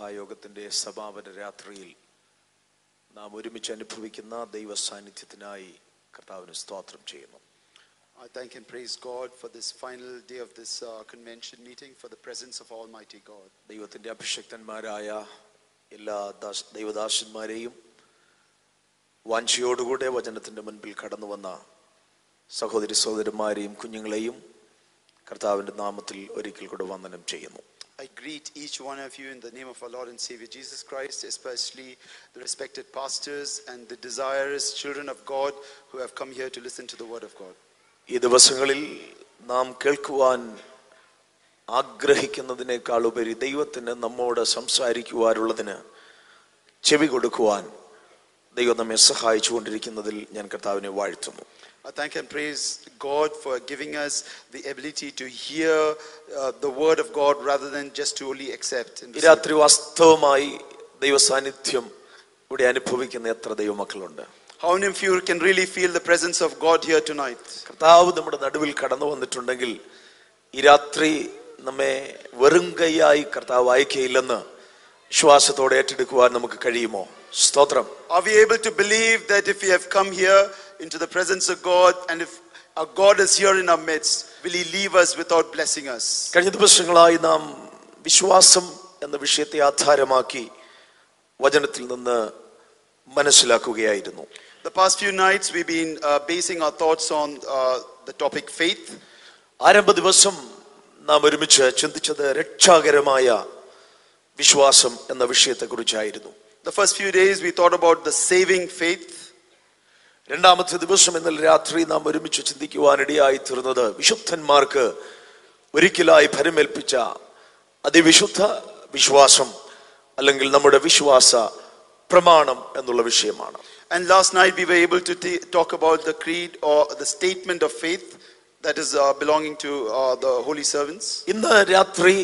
സഭായോഗത്തിന്റെ സമാപന രാത്രിയിൽ നാം ഒരുമിച്ച് അനുഭവിക്കുന്ന ദൈവ സാന്നിധ്യത്തിനായി കർത്താവിനെ സ്തോത്രം ചെയ്യുന്നു. I thank and praise God for this final day of this convention meeting, for the presence of Almighty God. ദൈവത്തിന്റെ അഭിഷിക്തന്മാരായ എല്ലാ ദൈവദാസന്മാരെയും വാഞ്ചയോടുകൂടെ വചനത്തിന്റെ മുൻപിൽ കടന്നു വന്ന സഹോദരി സഹോദരന്മാരെയും കുഞ്ഞുങ്ങളെയും കർത്താവിന്റെ നാമത്തിൽ ഒരിക്കൽ കൂടെ വന്ദനം ചെയ്യുന്നു. I greet each one of you in the name of our Lord and Savior Jesus Christ, especially the respected pastors and the desirous children of God who have come here to listen to the word of God. ഈ ദിവസങ്ങളിൽ നാം കേൾക്കുവാൻ ആഗ്രഹിക്കുന്നതിനേക്കാൾ ഉപരി ദൈവത്തിന് നമ്മോട് സംസാരിക്കുവാനുള്ളതിന് ചെവി കൊടുക്കുവാൻ ദൈവം നമ്മെ സഹായിച്ചുകൊണ്ടിരിക്കുന്നതിൽ ഞാൻ കർത്താവിനെ വാഴ്ത്തുന്നു. I thank and praise God for giving us the ability to hear the word of God rather than just to only accept. ഈ രാത്രി വാസ്തവമായി ദൈവ സാന്നിധ്യം ഇവിടെ അനുഭവിക്കുന്ന എത്ര ദൈവമക്കളുണ്ട്? How many of you can really feel the presence of God here tonight? കർത്താവ് നമ്മുടെ നടുവിൽ കടന്നു വന്നിട്ടുണ്ടെങ്കിൽ ഈ രാത്രി നമ്മെ വെറും കൈയായി കർത്താവ് അയക്കയില്ലെന്ന് വിശ്വാസത്തോടെ ഏറ്റെടുക്കുവാൻ നമുക്ക് കഴിയുമോ? സ്തോത്രം. Are we able to believe that if we have come here into the presence of God and if our God is here in our midst, will He leave us without blessing us? കഴിഞ്ഞ ദിവസങ്ങളായി നാം വിശ്വാസം എന്ന വിഷയത്തെ ആധാരമാക്കി വചനത്തിൽ നിന്ന് മനസ്സിലാക്കുകയായിരുന്നു. The past few nights we've been basing our thoughts on the topic faith. ആരംഭ ദിവസം നാം ഒരുമിച്ച് ചിന്തിച്ചത് രക്ഷാകരമായ വിശ്വാസം എന്ന വിഷയത്തെക്കുറിച്ചായിരുന്നു. The first few days we thought about the saving faith. രണ്ടാമത്തെ ദിവസം ഇന്നലെ രാത്രി നാം ഒരുമിച്ച് ചിന്തിക്കുവാനിടയായി തീർന്നത് വിശുദ്ധന്മാർക്ക് ഒരിക്കലായി ഫലമേൽപ്പിച്ച അതിവിശുദ്ധ വിശ്വാസം അല്ലെങ്കിൽ നമ്മുടെ വിശ്വാസ പ്രമാണം എന്നുള്ള വിഷയമാണ്. And last night we were able to talk about the creed or the statement of faith that is belonging to the holy servants. ഇന്ന് രാത്രി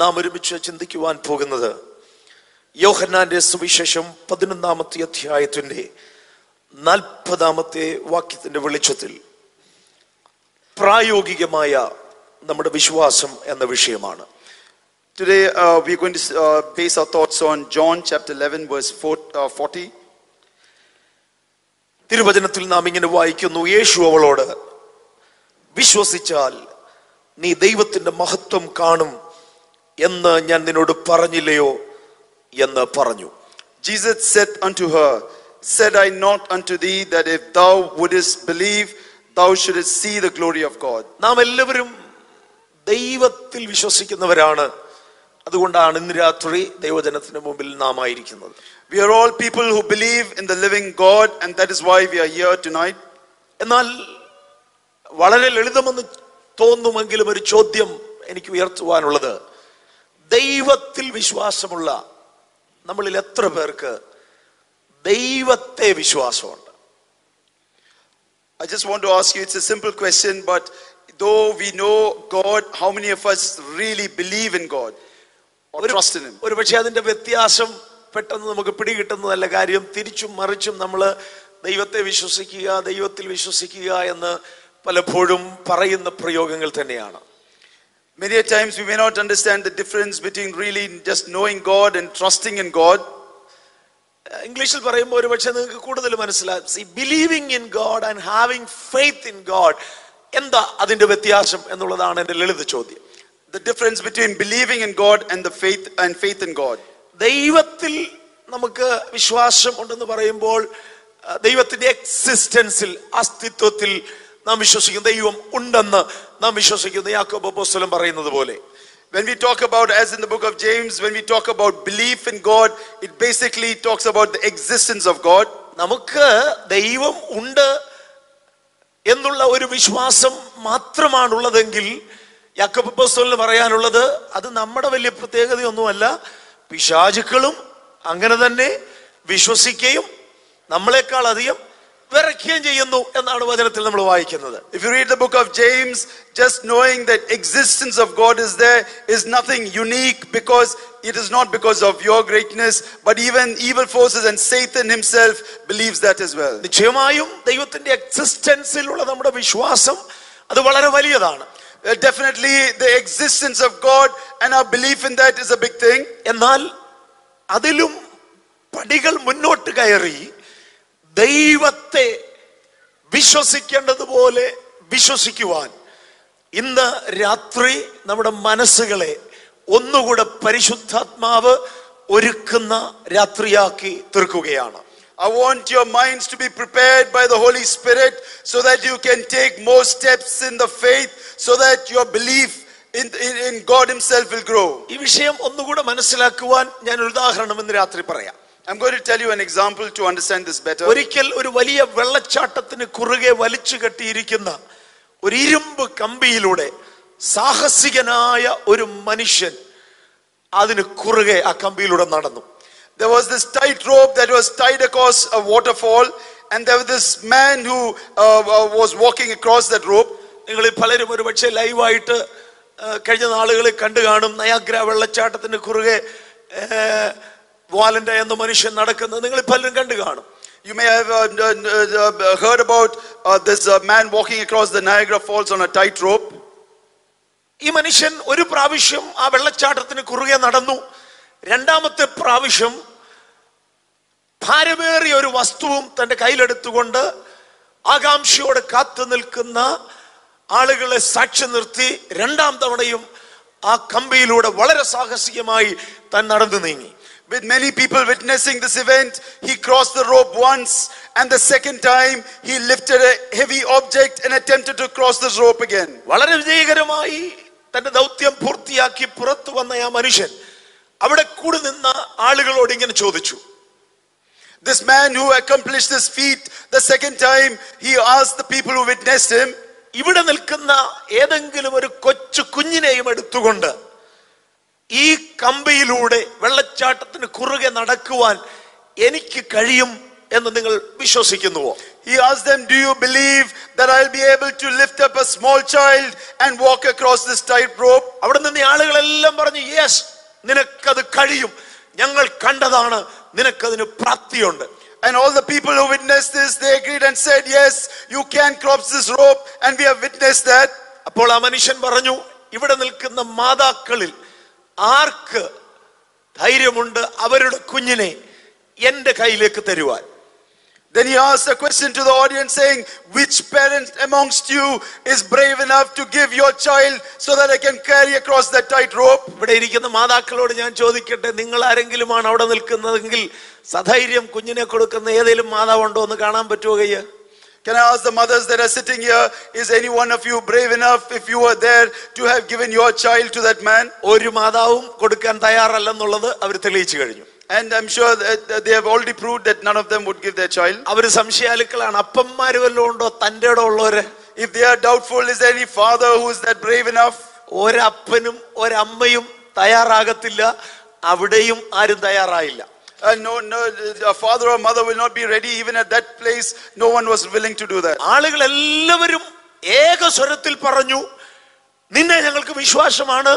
നാം ഒരുമിച്ച് ചിന്തിക്കുവാൻ പോകുന്നത് യോഹന്നാന്റെ സുവിശേഷം 11-ാമത്തെ അധ്യായത്തിന്റെ 40-ാമത്തെ വാക്യത്തിന്റെ വെളിച്ചത്തിൽ പ്രായോഗികമായ നമ്മുടെ വിശ്വാസം എന്ന വിഷയമാണ്. Today we are going to base our thoughts on John chapter 11 verse 40. തിരുവചനത്തിൽ നാം ഇങ്ങനെ വായിക്കുന്നു, യേശു അവളോട്, വിശ്വസിച്ചാൽ നീ ദൈവത്തിന്റെ മഹത്വം കാണും എന്ന് ഞാൻ നിന്നോട് പറഞ്ഞില്ലയോ എന്ന് പറഞ്ഞു. Jesus said unto her, said I not unto thee that if thou wouldest believe, thou shouldest see the glory of God. നാം എല്ലാവരും ദൈവത്തിൽ വിശ്വസിക്കുന്നവരാണ്. അതുകൊണ്ടാണ് ഇന്ന് രാത്രി ദൈവജനത്തിന് മുമ്പിൽ നാം ആയിരിക്കുന്നത്. We are all people who believe in the living God, and that is why we are here tonight. എന്നാൽ വളരെ ലളിതമെന്ന് തോന്നുമെങ്കിലും ഒരു ചോദ്യം എനിക്ക് ഉയർത്തുവാനുള്ളത്, ദൈവത്തിൽ വിശ്വാസമുള്ള നമ്മളിൽ എത്ര പേർക്ക് ദൈവത്തെ വിശ്വാസമുണ്ട്? I just want to ask you, it's a simple question, but though we know God, how many of us really believe in God or trust in Him? ഒരു പക്ഷേ അതിന്റെ വ്യത്യാസം പെട്ടെന്ന് നമുക്ക് പിടികിട്ടുന്നതല്ല. കാര്യം തിരിച്ചും മറിച്ചും നമ്മൾ ദൈവത്തെ വിശ്വസിക്കുക, ദൈവത്തിൽ വിശ്വസിക്കുക എന്ന് പലപ്പോഴും പറയുന്ന പ്രയോഗങ്ങൾ തന്നെയാണ്. Many a times we may not understand the difference between really just knowing God and trusting in God. ഇംഗ്ലീഷിൽ പറയുമ്പോൾ ഒരു പക്ഷേ നിങ്ങൾക്ക് കൂടുതൽ മനസ്സിലാകും. Believing in God and having faith in God, എന്താ അതിന്റെ വ്യത്യാസം എന്നുള്ളതാണ് എന്റെ ലളിത ചോദ്യം. The difference between believing in God and the faith in God. ദൈവത്തിൽ നമുക്ക് വിശ്വാസം ഉണ്ടെന്ന് പറയുമ്പോൾ ദൈവത്തിന്റെ എക്സിസ്റ്റൻസിൽ, അസ്തിത്വത്തിൽ നാം വിശ്വസിക്കുന്നു. ദൈവം ഉണ്ടെന്ന് നാം വിശ്വസിക്കുന്നു. യാക്കോബ് അപ്പോസ്തലൻ പറയുന്നത് പോലെ, when we talk about, as in the book of James, when we talk about belief in God, it basically talks about the existence of God. നമുക്ക് ദൈവം ഉണ്ട് എന്നുള്ള ഒരു വിശ്വാസം മാത്രമാണുള്ളതെങ്കിൽ യാക്കോബ് അപ്പോസ്തലന് പറയാനുള്ളത് അത് നമ്മുടെ വലിയ പ്രത്യേകതയൊന്നുമല്ല. പിശാചുക്കളും അങ്ങനെ തന്നെ വിശ്വസിക്കുകയും നമ്മളെക്കാൾ അധികം വിറയ്ക്കുകയും ചെയ്യുന്നു എന്നാണ് വചനത്തിൽ നമ്മൾ വായിക്കുന്നത്. If you read the book of James, just knowing that existence of God is there is nothing unique, because it is not because of your greatness, but even evil forces and Satan himself believes that as well. നിശ്ചയമായും ദൈവത്തിന്റെ എക്സിസ്റ്റൻസിലുള്ള നമ്മുടെ വിശ്വാസം അത് വളരെ വലിയതാണ്. Definitely the existence of God and our belief in that is a big thing. എന്നാൽ അതിലും പടികൾ മുന്നോട്ട് കയറി ദൈവത്തെ വിശ്വസിക്കേണ്ടതുപോലെ വിശ്വസിക്കുവാൻ ഇന്ന് രാത്രി നമ്മുടെ മനസ്സുകളെ ഒന്നുകൂടെ പരിശുദ്ധാത്മാവ് ഒരുക്കുന്ന രാത്രിയാക്കി തീർക്കുകയാണ്. I want your minds to be prepared by the Holy Spirit so that you can take more steps in the faith, so that your belief in God himself will grow. ഈ വിഷയം ഒന്നുകൂടെ മനസ്സിലാക്കുവാൻ ഞാൻ ഒരു ഉദാഹരണം ഇന്ന് രാത്രി പറയാം. I'm going to tell you an example to understand this better. ഒരിക്കൽ ഒരു വലിയ വെള്ളച്ചാട്ടത്തിന് കുറുകെ വലിച്ചു കെട്ടിയിരിക്കുന്ന ഒരു ഇരുമ്പ് കമ്പിയിലൂടെ സാഹസികനായ ഒരു മനുഷ്യൻ അതിന് കുറുകെ ആ കമ്പിയിലൂടെ നടന്നു. There was this tight rope that was tied across a waterfall, and there was this man who was walking across that rope. നിങ്ങളിൽ പലരും ഒരു പക്ഷേ ലൈവായിട്ട് കഴിഞ്ഞ നാളുകളിൽ കണ്ടു കാണും. നയാഗ്ര വെള്ളച്ചാട്ടത്തിന് കുറുകെ വാലന്റ എന്ന മനുഷ്യൻ നടക്കുന്നത് നിങ്ങൾ പലരും കണ്ടു കാണും. You may have heard about this man walking across the Niagara Falls on a tight rope. ഈ മനുഷ്യൻ ഒരു പ്രാവശ്യം ആ വെള്ളച്ചാട്ടത്തിന് കുറുകെ നടന്നു. രണ്ടാമത്തെ പ്രാവശ്യം ഭാരമേറിയ ഒരു വസ്തുവും തന്റെ കയ്യിലെടുത്തുകൊണ്ട് ആകാംക്ഷയോടെ കാത്തു നിൽക്കുന്ന ആളുകളെ സാക്ഷി നിർത്തി രണ്ടാം തവണയും ആ കമ്പിയിലൂടെ വളരെ സാഹസികമായി താൻ നടന്നു നീങ്ങി. With many people witnessing this event, he crossed the rope once, and the second time he lifted a heavy object and attempted to cross this rope again. വളരെ വിജയകരമായി തന്റെ ദൗത്യം പൂർത്തിയാക്കി പുറത്തു വന്ന ആ മനുഷ്യൻ അവിടെ കൂടി നിന്ന ആളുകളോട് ഇങ്ങനെ ചോദിച്ചു. This man who accomplished this feat the second time, he asked the people who witnessed him, ഇവിടെ നിൽക്കുന്ന ഏതെങ്കിലും ഒരു കൊച്ചു കുഞ്ഞിനെയും എടുത്തുകൊണ്ട് ഈ കമ്പിയിലൂടെ വെള്ളച്ചാട്ടത്തിന് കുറുകെ നടക്കുവാൻ എനിക്ക് കഴിയും എന്ന് നിങ്ങൾ വിശ്വസിക്കുന്നുവോ? He asked them, do you believe that I'll be able to lift up a small child and walk across this tight rope? അവിടെ നിന്ന് ആളുകളെല്ലാം പറഞ്ഞു, യെസ്, നിനക്കത് കഴിയും, ഞങ്ങൾ കണ്ടതാണ്, നിനക്കതിന് പ്രാപ്തിയുണ്ട്. And all the people who witnessed this, they agreed and said, yes, you can cross this rope, and we have witnessed that. അപ്പോൾ ആ മനുഷ്യൻ പറഞ്ഞു, ഇവിടെ നിൽക്കുന്ന മാതാക്കളിൽ ആർക്ക് ധൈര്യമുണ്ട് അവരുടെ കുഞ്ഞിനെ എന്റെ കയ്യിലേക്ക് തരുവാൻ? Then he asked a question to the audience saying, which parent amongst you is brave enough to give your child so that I can carry across that tight rope? ഇവിടെ ഇരിക്കുന്ന മാതാക്കളോട് ഞാൻ ചോദിക്കട്ടെ, നിങ്ങൾ ആരെങ്കിലുമാണ് അവിടെ നിൽക്കുന്നതെങ്കിൽ സധൈര്യം കുഞ്ഞിനെ കൊടുക്കുന്ന ഏതെങ്കിലും മാതാവുണ്ടോ എന്ന് കാണാൻ പറ്റുമോ? കയ്യ Can I ask the mothers that are sitting here, is any one of you brave enough, if you were there, to have given your child to that man? ഒരു മാതാവും കൊടുക്കാൻ തയ്യാറല്ലെന്നുള്ളത് അവർ തെളിയിച്ചു കഴിഞ്ഞു. And I'm sure that they have already proved that none of them would give their child. അവര് സംശയാലുക്കളാണ്. അപ്പന്മാര് വല്ലതും ഉണ്ടോ തന്റെ ഇടം ഉള്ളവര്? If they are doubtful, is there any father who is that brave enough? ഒരപ്പനും ഒരമ്മയും തയ്യാറാകത്തില്ല, അവിടെയും ആരും തയ്യാറായില്ല. No, a father or mother will not be ready. Even at that place, no one was willing to do that. ആളുകൾ എല്ലാവരും ഏക സ്വരത്തിൽ പറഞ്ഞു, നിന്നെ ഞങ്ങൾക്ക് വിശ്വാസമാണ്,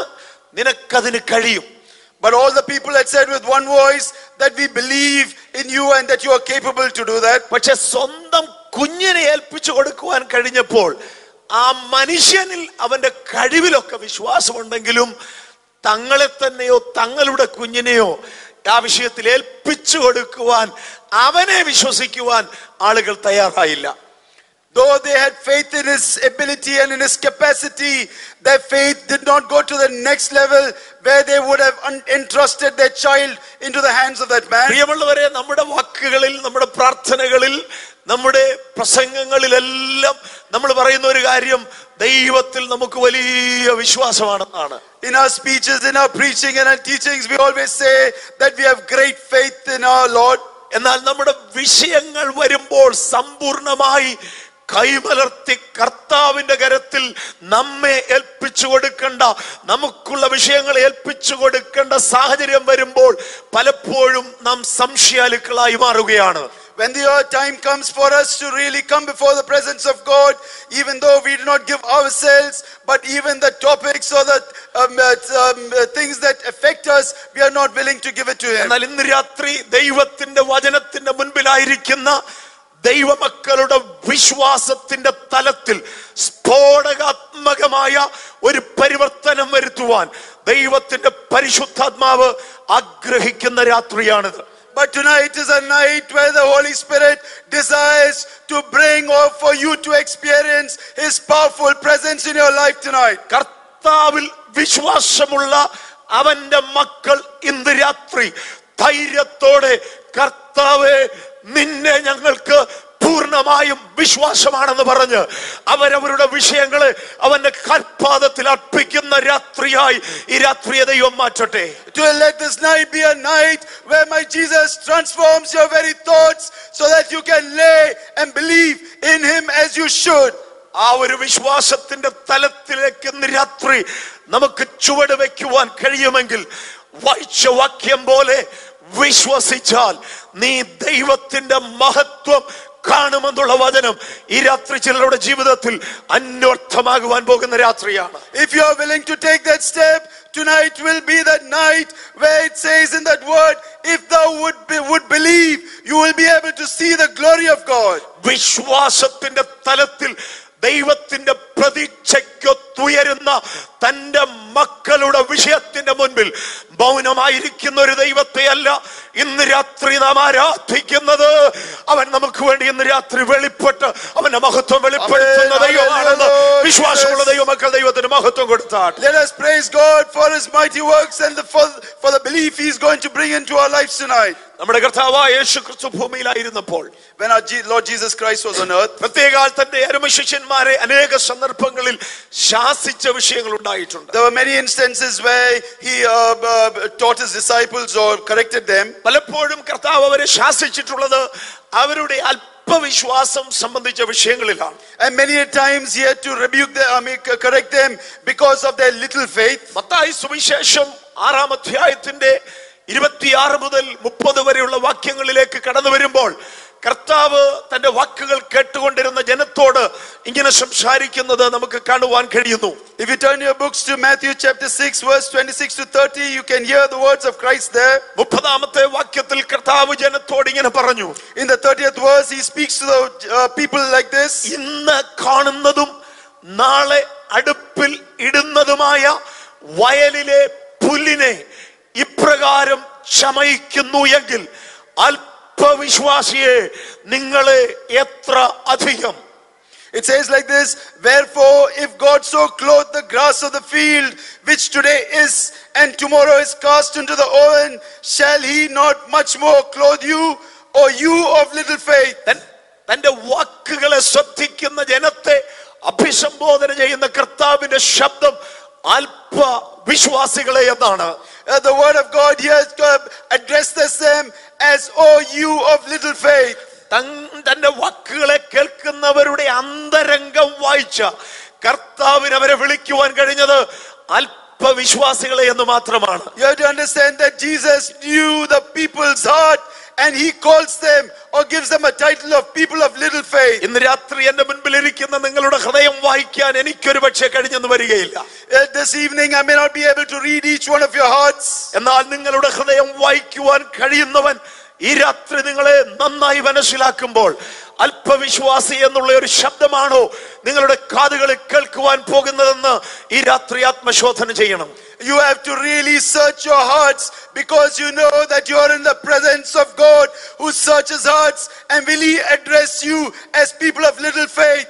നിനക്കതിന് കഴിയും. But all the people had said with one voice that we believe in you and that you are capable to do that. പക്ഷെ സ്വന്തം കുഞ്ഞിനെ ഏൽപ്പിച്ചു കൊടുക്കുവാൻ കഴിഞ്ഞപ്പോൾ ആ മനുഷ്യനിൽ അവന്റെ കഴിവിലൊക്കെ വിശ്വാസമുണ്ടെങ്കിലും തങ്ങളെ തന്നെയോ തങ്ങളുടെ കുഞ്ഞിനെയോ ആ വിഷയത്തിൽ ഏൽപ്പിച്ചു കൊടുക്കുവാൻ, അവനെ വിശ്വസിക്കുവാൻ ആളുകൾ തയ്യാറായില്ല. Though they had faith in his ability and in his capacity, their faith did not go to the next level where they would have entrusted their child into the hands of that man. പ്രിയമുള്ളവരെ, നമ്മുടെ വാക്കുകളിൽ, നമ്മുടെ പ്രാർത്ഥനകളിൽ, നമ്മുടെ പ്രസംഗങ്ങളിലെല്ലാം നമ്മൾ പറയുന്ന ഒരു കാര്യം ദൈവത്തിൽ നമുക്ക് വലിയ വിശ്വാസമാണെന്നാണ്. In our speeches, in our preaching and our teachings, we always say that we have great faith in our Lord. എന്നാൽ നമ്മുടെ വിഷയങ്ങൾ വരുമ്പോൾ സമ്പൂർണമായി കൈമലർത്തി കർത്താവിന്റെ കരത്തിൽ നമ്മെ ഏൽപ്പിച്ചു കൊടുക്കേണ്ട, നമുക്കുള്ള വിഷയങ്ങൾ ഏൽപ്പിച്ചു കൊടുക്കേണ്ട സാഹചര്യം വരുമ്പോൾ പലപ്പോഴും നാം സംശയാലുക്കളായി മാറുകയാണ്. When the time comes for us to really come before the presence of God, even though we do not give ourselves, but even the topics or the things that affect us, we are not willing to give it to Him. എന്നാൽ ഇന്ന് രാത്രി ദൈവത്തിന്റെ വചനത്തിന്റെ മുൻപിലായിരിക്കുന്ന ദൈവമക്കളുടെ വിശ്വാസത്തിന്റെ തലത്തിൽ സ്ഫോടകാത്മകമായ ഒരു പരിവർത്തനം വരുത്തുവാൻ ദൈവത്തിന്റെ പരിശുദ്ധാത്മാവ് ആഗ്രഹിക്കുന്ന രാത്രിയാണിത്. But tonight is a night where the Holy Spirit desires to bring or for you to experience His powerful presence in your life tonight. കർത്താവിൽ വിശ്വാസമുള്ള അവന്റെ മക്കൾ ഇന്ന് രാത്രി ധൈര്യത്തോടെ കർത്താവേ നിന്നെ ഞങ്ങൾക്ക് പൂർണ്ണമായും വിശ്വാസമാണെന്ന് പറഞ്ഞ് അവരവരുടെ വിഷയങ്ങളെ അവന്റെ കാൽപാദത്തിൽ അർപ്പിക്കുന്ന രാത്രിയായി ഈ രാത്രിയെ ദൈവം മാറ്റട്ടെ. To let this night be a night where my Jesus transforms your very thoughts so that you can lay and believe in Him as you should. ആ ഒരു വിശ്വാസത്തിന്റെ തലത്തിലേക്ക് ഇന്ന് രാത്രി നമുക്ക് ചുവട് വെക്കുവാൻ കഴിയുമെങ്കിൽ വായിച്ച വാക്യം പോലെ വിശ്വസിച്ചാൽ നീ ദൈവത്തിന്റെ മഹത്വം കാണുമെന്നുള്ള വചനം ഈ രാത്രി ചിലരുടെ ജീവിതത്തിൽ അന്വർത്ഥമാകുവാൻ പോകുന്ന രാത്രിയാണ്. If you are willing to take that step, tonight will be that night where it says in that word, if thou would believe, you will be able to see the glory of God. വിശ്വാസത്തിന്റെ തലത്തിൽ ദൈവത്തിന്റെ പ്രതീക്ഷയ്ക്കൊത്തുയരുന്ന തന്റെ മക്കളുടെ വിഷയത്തിന്റെ മുൻപിൽ മൗനമായിരിക്കുന്ന ഒരു ദൈവത്തെ അല്ല ഇന്ന് രാത്രി നാം ആരാധിക്കുന്നത്. അവൻ നമുക്ക് വേണ്ടി ഇന്ന് രാത്രി വെളിപ്പെട്ട് അവന്റെ മഹത്വം വെളിപ്പെടുത്തുന്ന ദൈവമാണെന്ന് വിശ്വാസമുള്ള ദൈവമക്കൾ ദൈവത്തിന് മഹത്വം കൊടുത്താൽ. Let us praise God for His mighty works and for the belief He is going to bring into our lives tonight. നമ്മുടെ കർത്താവായ യേശു ക്രിസ്തു ഭൂമിയിലായിരുന്നപ്പോൾ, when our Lord Jesus Christ was on earth, പ്രത്യേകാൽ തന്റെ അരുമശിഷ്യന്മാരെ അനേക സന്ദർഭങ്ങളിൽ ശാസിച്ച വിഷയങ്ങൾ ഉണ്ടായിട്ടുണ്ട്. There were many instances where He taught His disciples or corrected them. പലപ്പോഴും കർത്താവ് അവരെ ശാസിച്ചിട്ടുള്ളത് അവരുടെ അല്പവിശ്വാസം സംബന്ധിച്ച വിഷയങ്ങളിലാണ്. And many times He had to rebuke them, correct them because of their little faith. Mathai സുവിശേഷം 6-ാം അധ്യായത്തിന്റെ 26 മുതൽ 30 വരെയുള്ള വാക്യങ്ങളിലേക്ക് കടന്നു വരുമ്പോൾ കർത്താവ് തന്റെ വാക്കുകൾ കേട്ടുകൊണ്ടിരുന്ന ജനത്തോട് ഇങ്ങനെ സംസാരിക്കുന്നത് നമുക്ക് കാണുവാൻ കഴിയുന്നു. If you turn your books to Matthew chapter 6 verse 26 to 30, you can hear the words of Christ there. 30-ാമത്തെ വാക്യത്തിൽ കർത്താവ് ജനത്തോട് ഇങ്ങനെ പറഞ്ഞു. In the 30th verse he speaks to the people like this. ഇന്ന് കാണുന്നതും നാളെ അടുപ്പിൽ ഇടുന്നതുമായ വയലിലെ പുല്ലിനെ ഇപ്രകാരം ചമയിക്കുന്നു എങ്കിൽ അല്പവിശ്വാസിയെ നിങ്ങളെ എത്ര അധികം. It says like this, wherefore if God so clothe the grass of the field, which today is and tomorrow is cast into the oven, shall He not much more clothe you, O you of little faith? തന്റെ വാക്കുകളെ ശ്രദ്ധിക്കുന്ന ജനത്തെ അഭിസംബോധന ചെയ്യുന്ന കർത്താവിന്റെ ശബ്ദം അല്പ വിശ്വാസികളെ എന്നാണ്. The word of God here addresses them as, O you of little faith. തന്റെ വാക്കുകളെ കേൾക്കുന്നവരുടെ അന്തരംഗം വായിച്ച കർത്താവിന് അവരെ വിളിക്കുവാൻ കഴിഞ്ഞത് അല്പവിശ്വാസികളെ എന്ന് മാത്രമാണ്. You have to understand that Jesus knew the people's heart and He calls them or gives them a title of people of little faith. ഇന്ന് രാത്രി എന്റെ മുൻപിൽ ഇരിക്കുന്ന നിങ്ങളുടെ ഹൃദയം വായിക്കാൻ എനിക്കൊരു പക്ഷേ കഴിഞ്ഞെന്ന് വരികയില്ല. This evening I may not be able to read each one of your hearts. എന്നാൽ നിങ്ങളുടെ ഹൃദയം വായിക്കുവാൻ കഴിയുന്നവൻ ഈ രാത്രി നിങ്ങളെ നന്നായി മനസ്സിലാക്കുമ്പോൾ അല്പവിശ്വാസി എന്നുള്ള ഒരു ശബ്ദമാണോ നിങ്ങളുടെ കാതുകളിൽ കേൾക്കുവാൻ പോകുന്നതെന്ന് ഈ രാത്രി ആത്മശോധന ചെയ്യണം. You have to really search your hearts because you know that you are in the presence of God who searches hearts, and will He address you as people of little faith?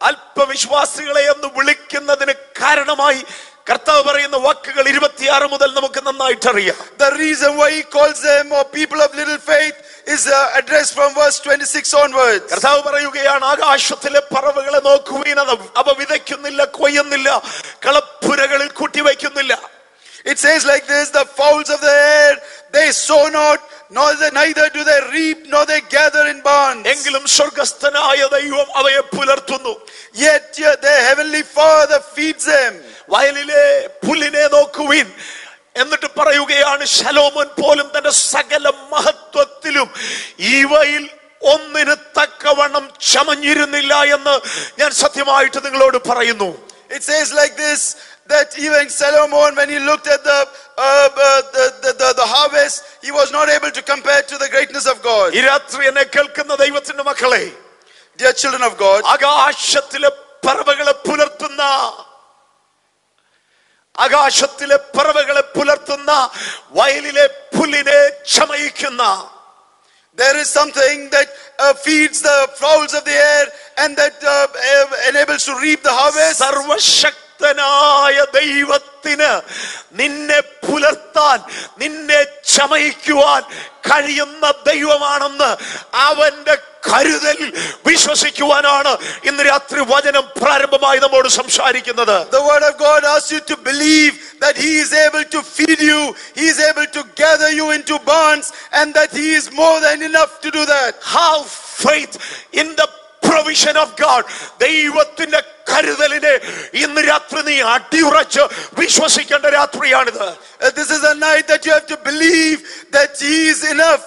അല്പവിശ്വാസികളെ എന്ന് വിളിക്കുന്നതിന് കാരണമായി കർത്താവ് പറയുന്ന വാക്കുകൾ 26 മുതൽ നമുക്ക് നന്നായിട്ട് അറിയാം. The reason why He calls them or people of little faith is addressed from verse 26 onwards. കർത്താവ് പറയുകയാണ്, ആകാശത്തിലെ പറവകളെ നോക്കുവീൻ, അവ വിതയ്ക്കുന്നില്ല, കൊയ്യുന്നില്ല, കളപ്പുരകളിൽ കൂട്ടിവയ്ക്കുന്നില്ല. It says like this, the fowls of the air, they sow not, neither do they reap, nor they gather in barns. എങ്കിലും സ്വർഗ്ഗസ്ഥനായ ദൈവം അവയെ പുലർത്തുന്നു. Yet their heavenly Father feeds them. വയലിലെ പുല്ലിനെ നോക്കുവിൻ എന്നിട്ട് പറയുകയാണ്, ശലോമോൻ പോലും തന്റെ സകല മഹത്വത്തിലും ഇവയിൽ ഒന്നിന് തക്കവണ്ണം ചമഞ്ഞിരുന്നില്ല എന്ന് ഞാൻ സത്യമായിട്ട് നിങ്ങളോട് പറയുന്നു. It says like this, that even Solomon, when he looked at the harvest, he was not able to compare to the greatness of God. ഈ രാത്രി എന്നെ കേൾക്കുന്ന ദൈവത്തിന്റെ മക്കളെ, Dear children of God, ആകാശത്തിലെ പറവകളെ പുലർത്തുന്ന, ആകാശത്തിലെ പറവകളെ പുലർത്തുന്ന, വയലിലെ പുല്ലിനെ ചമയിക്കുന്ന, there is something that feeds the fowls of the air and that enables to reap the harvest. സർവശക്തനായ ദൈവത്തിന് നിന്നെ പുലർത്താൻ, നിന്നെ ചമയിക്കുവാൻ കഴിയുന്ന ദൈവമാണെന്ന് അവന്റെ കരുതൽ വിശ്വസിക്കുവാനാണ് ഇന്ന് രാത്രി വചനം പ്രാരംഭമായി നമ്മോട് സംസാരിക്കുന്നത്. The word of God asks you to believe that he is able to feed you, he is able to gather you into barns, and that he is more than enough to do that. Have faith in the provision of God. ദൈവത്തിന്റെ കരുതലിനെ ഇന്ന് രാത്രി നീ അടിയുറച്ച് വിശ്വസിക്കേണ്ട രാത്രിയാണിത്. This is a night that you have to believe that he is enough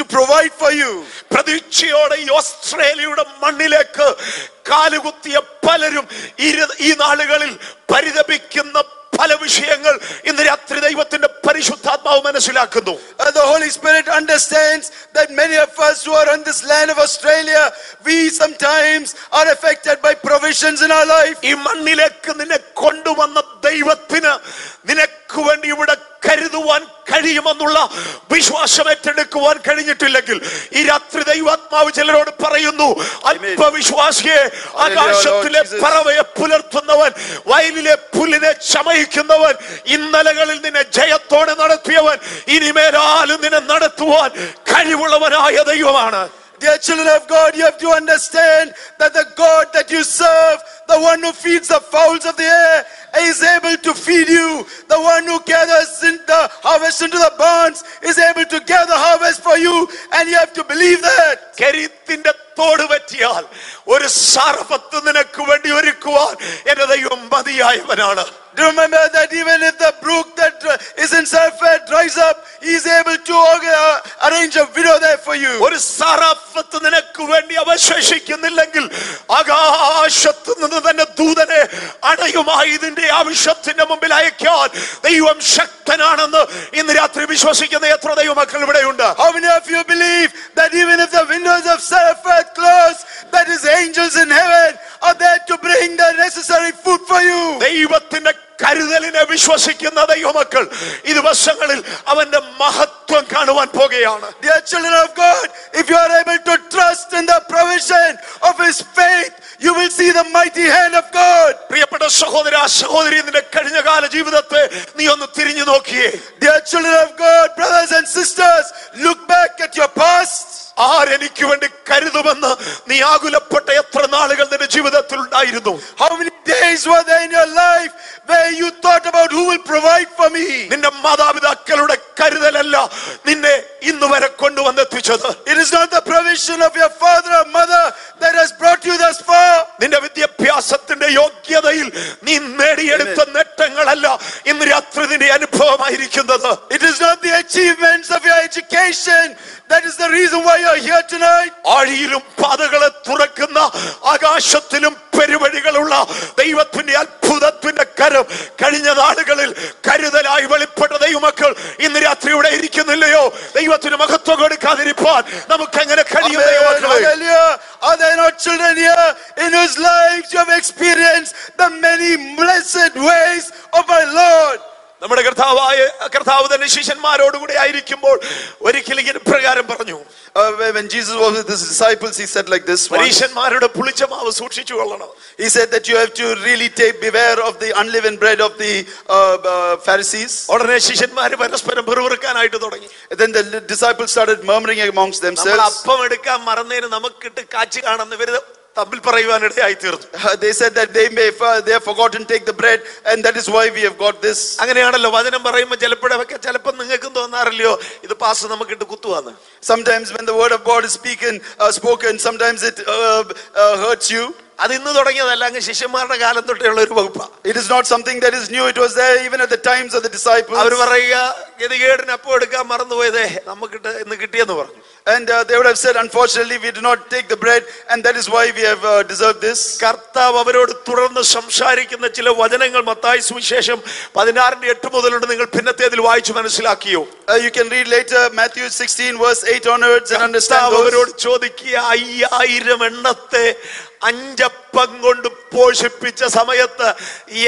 to provide for you. പ്രതീക്ഷയോടെ ഈ ഓസ്ട്രേലിയയുടെ മണ്ണിലേക്ക് കാലുകുത്തിയ പലരും ഈ നാളുകളിൽ പരിതപിക്കുന്ന പല വിഷയങ്ങൾ ഇന്ന് രാത്രി ദൈവത്തിന്റെ പരിശുദ്ധാത്മാവ് മനസ്സിലാക്കുന്നു. The Holy Spirit understands that many of us who are on this land of Australia, we sometimes are affected by provisions in our life. ഈ മണ്ണിലേക്ക് നിന്നെ കൊണ്ടുവന്ന ദൈവത്തിന് നിനക്ക് വേണ്ടി ഇവിടെ കരുതുവാൻ കഴിയുമെന്നുള്ള വിശ്വാസം ഏറ്റെടുക്കുവാൻ കഴിഞ്ഞിട്ടില്ലെങ്കിൽ ഈ രാത്രി ദൈവാത്മാവ് ചിലരോട് പറയുന്നു, അല്പവിശ്വാസിയെ, ആകാശത്തിലെ പറവയെ പുലർത്തുന്നവൻ, വയലിലെ പുല്ലിനെ ചമയിക്കുന്നവൻ, ഇന്നലകളിൽ നിന്നെ ജയത്തോടെ നടത്തിയവൻ ഇനിമേലാലും നിന്നെ നടത്തുവാൻ കഴിവുള്ളവനായ ദൈവമാണ്. Dear children of God, you have to understand that the God that you serve, the one who feeds the fowls of the air, is able to feed you. The one who gathers in the harvest into the barns is able to gather harvest for you, and you have to believe that. കെരീത്തിന്റെ തോട് പറ്റിയാൽ ഒരു സാർഫത്ത് നിനക്ക് വേണ്ടി ഒരുക്കുവാൻ എന്റെ ദൈവം മതിയായവനാണ്. Do you remember that even if the brook that is in Sarfat dries up, he is able to arrange a widow there for you. ഒരു സാറഫത്ത് നിനക്ക് വേണ്ടി അവശേഷിക്കുന്നില്ലെങ്കിൽ ആകാശത്ത് നിന്ന് തന്നെ ദൂതനെ അണയുമായി ഇതിന്റെ ആവശ്യത്തിന്റെ മുമ്പിൽ അയക്കാൻ ദൈവം ശക്തനാണെന്ന് ഇന്ന് രാത്രി വിശ്വസിക്കുന്ന എത്ര ദൈവമക്കൾ ഇവിടെയുണ്ട്? How many of you believe that even if the windows of Sarfat close, that his angels in heaven are there to bring the necessary food for you? ദൈവത്തിന്റെ കരുതലിനെ വിശ്വസിക്കുന്ന ദൈവമക്കൾ ഈ ദിവസങ്ങളിൽ അവന്റെ മഹത്വം കാണുവാൻ പോകുകയാണ്. Dear children of God, if you are able to trust in the provision of his faith, you will see the mighty hand of God. പ്രിയപ്പെട്ട സഹോദര സഹോദരി, നിന്റെ കഴിഞ്ഞകാല ജീവിതത്തെ നീ ഒന്ന് തിരിഞ്ഞു നോക്കിയേ. Dear children of God, brothers and sisters, look back at your past. ആരെനിക്ക് വേണ്ടി കരുതുമെന്ന് നീ ആകുലപ്പെട്ട എത്ര നാളുകൾ നിന്റെ ജീവിതത്തിൽ ഉണ്ടായിരുന്നു? How many days were there in your life where you thought about who will provide for me? നിന്റെ മാതാപിതാക്കളുടെ കരുതലല്ല നിന്നെ ഇന്ന് വരെ കൊണ്ടുവന്നെത്തിച്ചത്. It is not the provision of your father or mother that has brought you thus far. നിന്റെ വിദ്യാഭ്യാസത്തിന്റെ യോഗ്യതയിൽ നീ നേടിയെടുത്ത നേട്ടങ്ങളല്ല ഇന്ന് രാത്രി നിന്റെ അനുഭവമായിരിക്കുന്നത്. It is not the achievements of your education that is the reason why you are here tonight. ആഴിയിലും പാതകളെ തുറക്കുന്ന ആകാശത്തിലും പെരുവഴികളുള്ള ദൈവത്തിന്റെ അത്ഭുതത്തിന്റെ കരം കഴിഞ്ഞ നാളുകളിൽ കരുതലായി വെളിപ്പെട്ട ദൈവമക്കൾ ഇന്ന് രാത്രി ഇവിടെ ഇരിക്കുന്നില്ലയോ? ദൈവത്തിന് മഹത്വം കൊടുക്കാതിരിപ്പാൻ നമുക്ക് എങ്ങനെ കഴിയും? Hallelujah. Are there not children here in whose lives you have experienced the many blessed ways of our Lord? നമ്മുടെ കർത്താവ് തന്നെ ശിഷ്യന്മാരോടുകൂടി ആയിരിക്കുമ്പോൾ ഒരിക്കലും ഇങ്ങനെ പ്രകാരം പറഞ്ഞു. When Jesus was with his disciples, he said like this once. പരീശന്മാരുടെ പുളിച്ച മാവ് സൂക്ഷിച്ചു കൊള്ളണം. He said that you have to really beware of the unleavened bread of the Pharisees. ഉടനെ ശിഷ്യന്മാര് പരസ്പരം പിറുപിറുക്കാനായിട്ട് തുടങ്ങി. Then the disciples started murmuring amongst themselves. അപ്പം എടുക്കാൻ മറന്നതിന് നമുക്കിട്ട് കാച്ചു കാണുന്നവര് തമ്മിൽ പറയുവാനിടയായി തീർന്നു. They said that they have forgotten to take the bread, and that is why we have got this. അങ്ങനെയാണല്ലോ വചനം പറയുമ്പോൾ ചിലപ്പോഴൊക്കെ ചിലപ്പോൾ നിങ്ങൾക്കും തോന്നാറില്ലയോ ഇത് pass നമുക്കിട്ട് കുത്തുവാന്ന്? Sometimes when the word of God is spoken, sometimes it hurts you. അത് ഇന്ന് തുടങ്ങിയതല്ല, അങ്ങ് ശിഷ്യന്മാരുടെ കാലം തൊട്ടുള്ള ഒരു വകുപ്പാണ്. It is not something that is new. It was there even at the times of the disciples. അവർ പറയുക ഗതികേടിന് അപ്പം എടുക്കാൻ മറന്നുപോയതേ നമുക്കിട്ട് ഇന്ന് കിട്ടിയെന്ന് പറഞ്ഞു. And they would have said, unfortunately, we do not take the bread, and that is why we have deserved this. കർത്താവ് അവരോട് തുടർന്ന് സംസാരിക്കുന്ന ചില വചനങ്ങൾ മത്തായി സുവിശേഷം 16:8 മുതലുണ്ട്. നിങ്ങൾ പിന്നത്തേതിൽ വായിച്ചു മനസ്സിലാക്കിയോ? You can read later Matthew 16 verse 8 onwards and understand those. അവരോട് ചോദിക്കുക, 5000 എണ്ണത്തെ 5 അപ്പം കൊണ്ട് പോഷിപ്പിച്ച സമയത്ത്